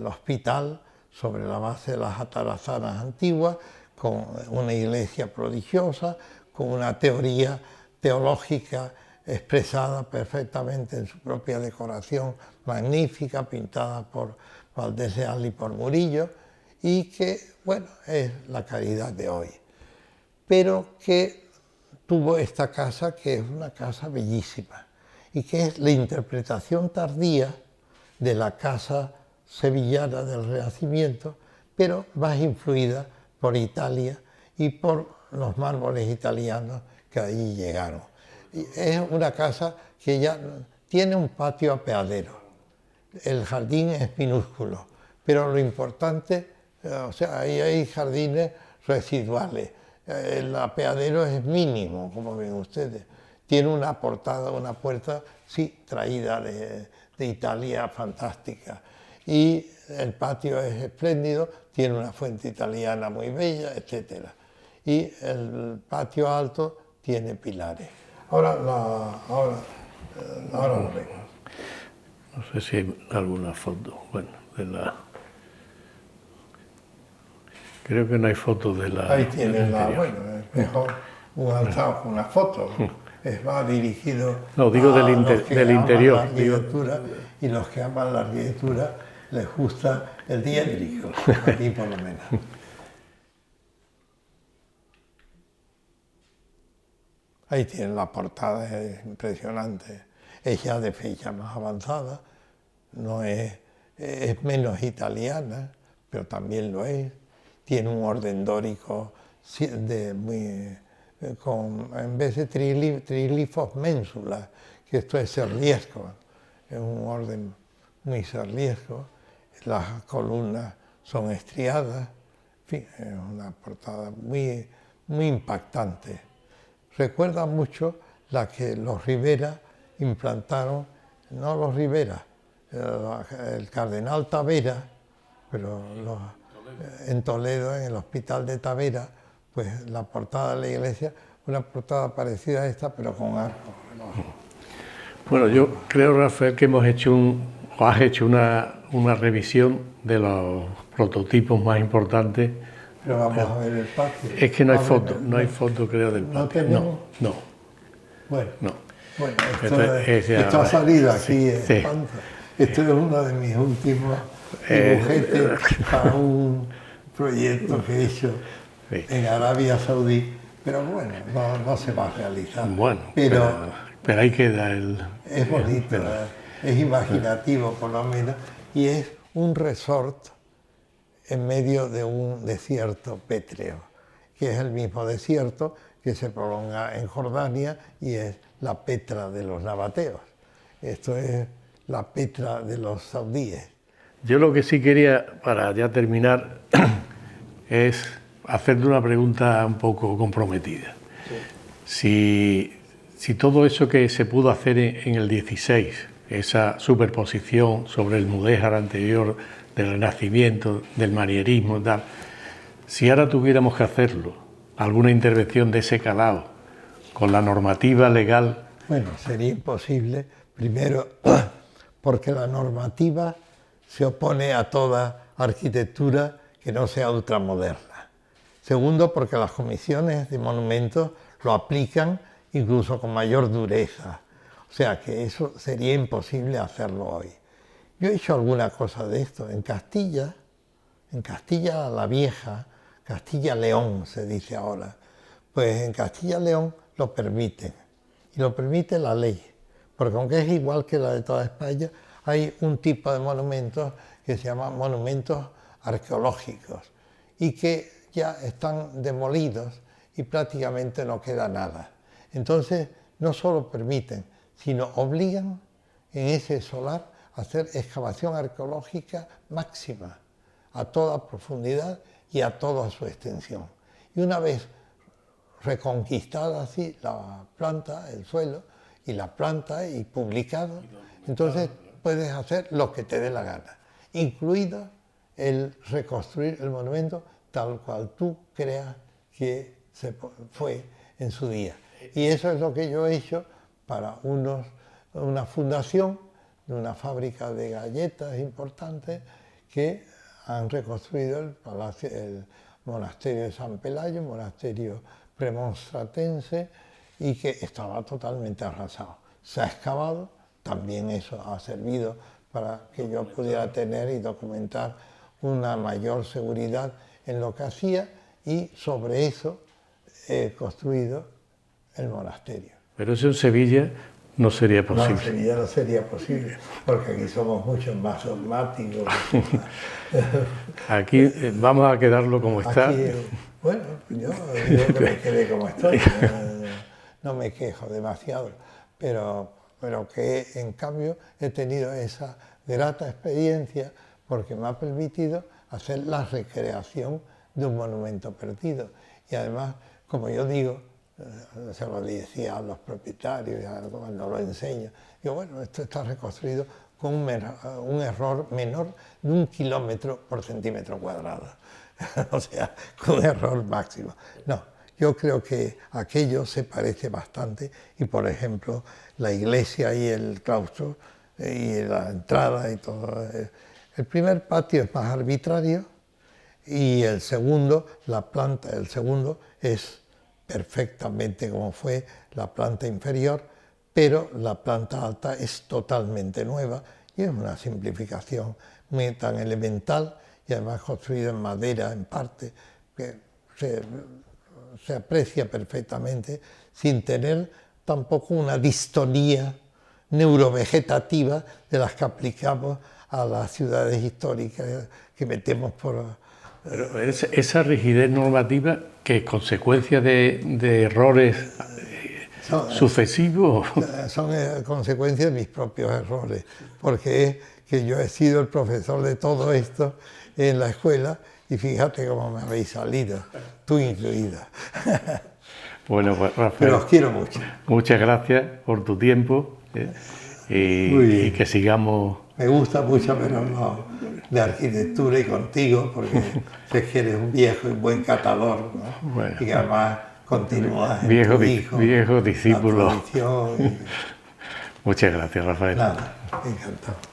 hospital sobre la base de las atarazanas antiguas, con una iglesia prodigiosa, con una teoría teológica expresada perfectamente en su propia decoración magnífica, pintada por Valdés Leal y por Murillo, y que, bueno, es la caridad de hoy. Pero que tuvo esta casa, que es una casa bellísima, y que es la interpretación tardía de la casa sevillana del Renacimiento, pero más influida por Italia y por los mármoles italianos que allí llegaron. Y es una casa que ya tiene un patio apeadero. El jardín es minúsculo, pero lo importante O sea, ahí hay jardines residuales. El apeadero es mínimo, como ven ustedes. Tiene una portada, una puerta, sí, traída de Italia, fantástica. Y el patio es espléndido, tiene una fuente italiana muy bella, etc. Y el patio alto tiene pilares. Ahora lo vemos. No sé si hay alguna foto. Bueno, creo que no hay fotos de la... Ahí tienen bueno, es mejor un altar con una foto. Va dirigido no, digo a del los que interior. aman la arquitectura, y los que aman la arquitectura les gusta el diédrico, aquí por lo menos. Ahí tienen la portada, es impresionante. Es ya de fecha más avanzada, no es menos italiana, pero también lo es. Tiene un orden dórico en vez de trilifos ménsulas, que esto es serliesco, es un orden muy serliesco. Las columnas son estriadas, en fin, es una portada muy, muy impactante. Recuerda mucho la que los Rivera implantaron, no los Rivera, el cardenal Tavera, pero en Toledo, en el hospital de Tavera, pues la portada de la iglesia, una portada parecida a esta, pero con arcos. Bueno, yo creo, Rafael, que has hecho una revisión de los prototipos más importantes. Pero vamos a ver el patio. Es que no hay foto, no hay foto, creo, del patio. ¿No tenemos? No. Bueno, no. Bueno, Esto esto ha salido aquí en sí. Panta. Esto es uno de mis últimos dibujetes para un proyecto que he hecho en Arabia Saudí, pero bueno, no se va a realizar. Bueno, pero ahí queda el... Es bonito, es imaginativo por lo menos, y es un resort en medio de un desierto pétreo, que es el mismo desierto que se prolonga en Jordania y es la Petra de los nabateos. Esto es la Petra de los saudíes. Yo lo que sí quería, para ya terminar, es hacerte una pregunta un poco comprometida. Sí. Si todo eso que se pudo hacer en el 16, esa superposición sobre el mudéjar anterior del Renacimiento, del manierismo y tal, si ahora tuviéramos que hacerlo, alguna intervención de ese calado, con la normativa legal... Bueno, sería imposible, primero porque la normativa se opone a toda arquitectura que no sea ultramoderna. Segundo, porque las comisiones de monumentos lo aplican incluso con mayor dureza. O sea que eso sería imposible hacerlo hoy. Yo he hecho alguna cosa de esto. En Castilla la Vieja, Castilla-León se dice ahora, pues en Castilla-León lo permiten. Y lo permite la ley. Porque aunque es igual que la de toda España, hay un tipo de monumentos que se llama monumentos arqueológicos y que ya están demolidos y prácticamente no queda nada. Entonces, no solo permiten, sino obligan en ese solar a hacer excavación arqueológica máxima, a toda profundidad y a toda su extensión. Y una vez reconquistada así la planta, el suelo, y la planta y publicado, entonces puedes hacer lo que te dé la gana, incluido el reconstruir el monumento tal cual tú creas que fue en su día. Y eso es lo que yo he hecho para una fundación de una fábrica de galletas importante que han reconstruido el monasterio de San Pelayo, un monasterio premonstratense, y que estaba totalmente arrasado. Se ha excavado, también eso ha servido para que yo pudiera tener y documentar una mayor seguridad en lo que hacía, y sobre eso he construido el monasterio. Pero eso en Sevilla no sería posible. No, en Sevilla no sería posible, porque aquí somos mucho más dogmáticos. Aquí vamos a quedarlo como está. Aquí, bueno, yo digo que me quedé como estoy, no me quejo demasiado, pero que en cambio he tenido esa grata experiencia porque me ha permitido hacer la recreación de un monumento perdido. Y además, como yo digo, se lo decía a los propietarios cuando lo enseño, digo, bueno, esto está reconstruido con un error menor de 1 kilómetro por centímetro cuadrado. O sea, con un error máximo. No, yo creo que aquello se parece bastante y, por ejemplo, la iglesia y el claustro y la entrada y todo. El primer patio es más arbitrario y el segundo, la planta del segundo es perfectamente como fue la planta inferior, pero la planta alta es totalmente nueva y es una simplificación tan elemental y además construida en madera en parte, que se aprecia perfectamente sin tener tampoco una distonía neurovegetativa de las que aplicamos a las ciudades históricas que metemos por... Pero esa rigidez normativa, que es consecuencia de errores sucesivos. Son consecuencias de mis propios errores, porque es que yo he sido el profesor de todo esto en la escuela y fíjate cómo me habéis salido, tú incluida. Bueno, pues Rafael, pero os quiero mucho. Muchas gracias por tu tiempo y que sigamos. Me gusta mucho hablar de arquitectura y contigo, porque sé que eres un viejo y buen catador, ¿no? Bueno, y que además continúas viejo, en tu hijo, viejo discípulo. la tradición. Muchas gracias, Rafael. Nada, encantado.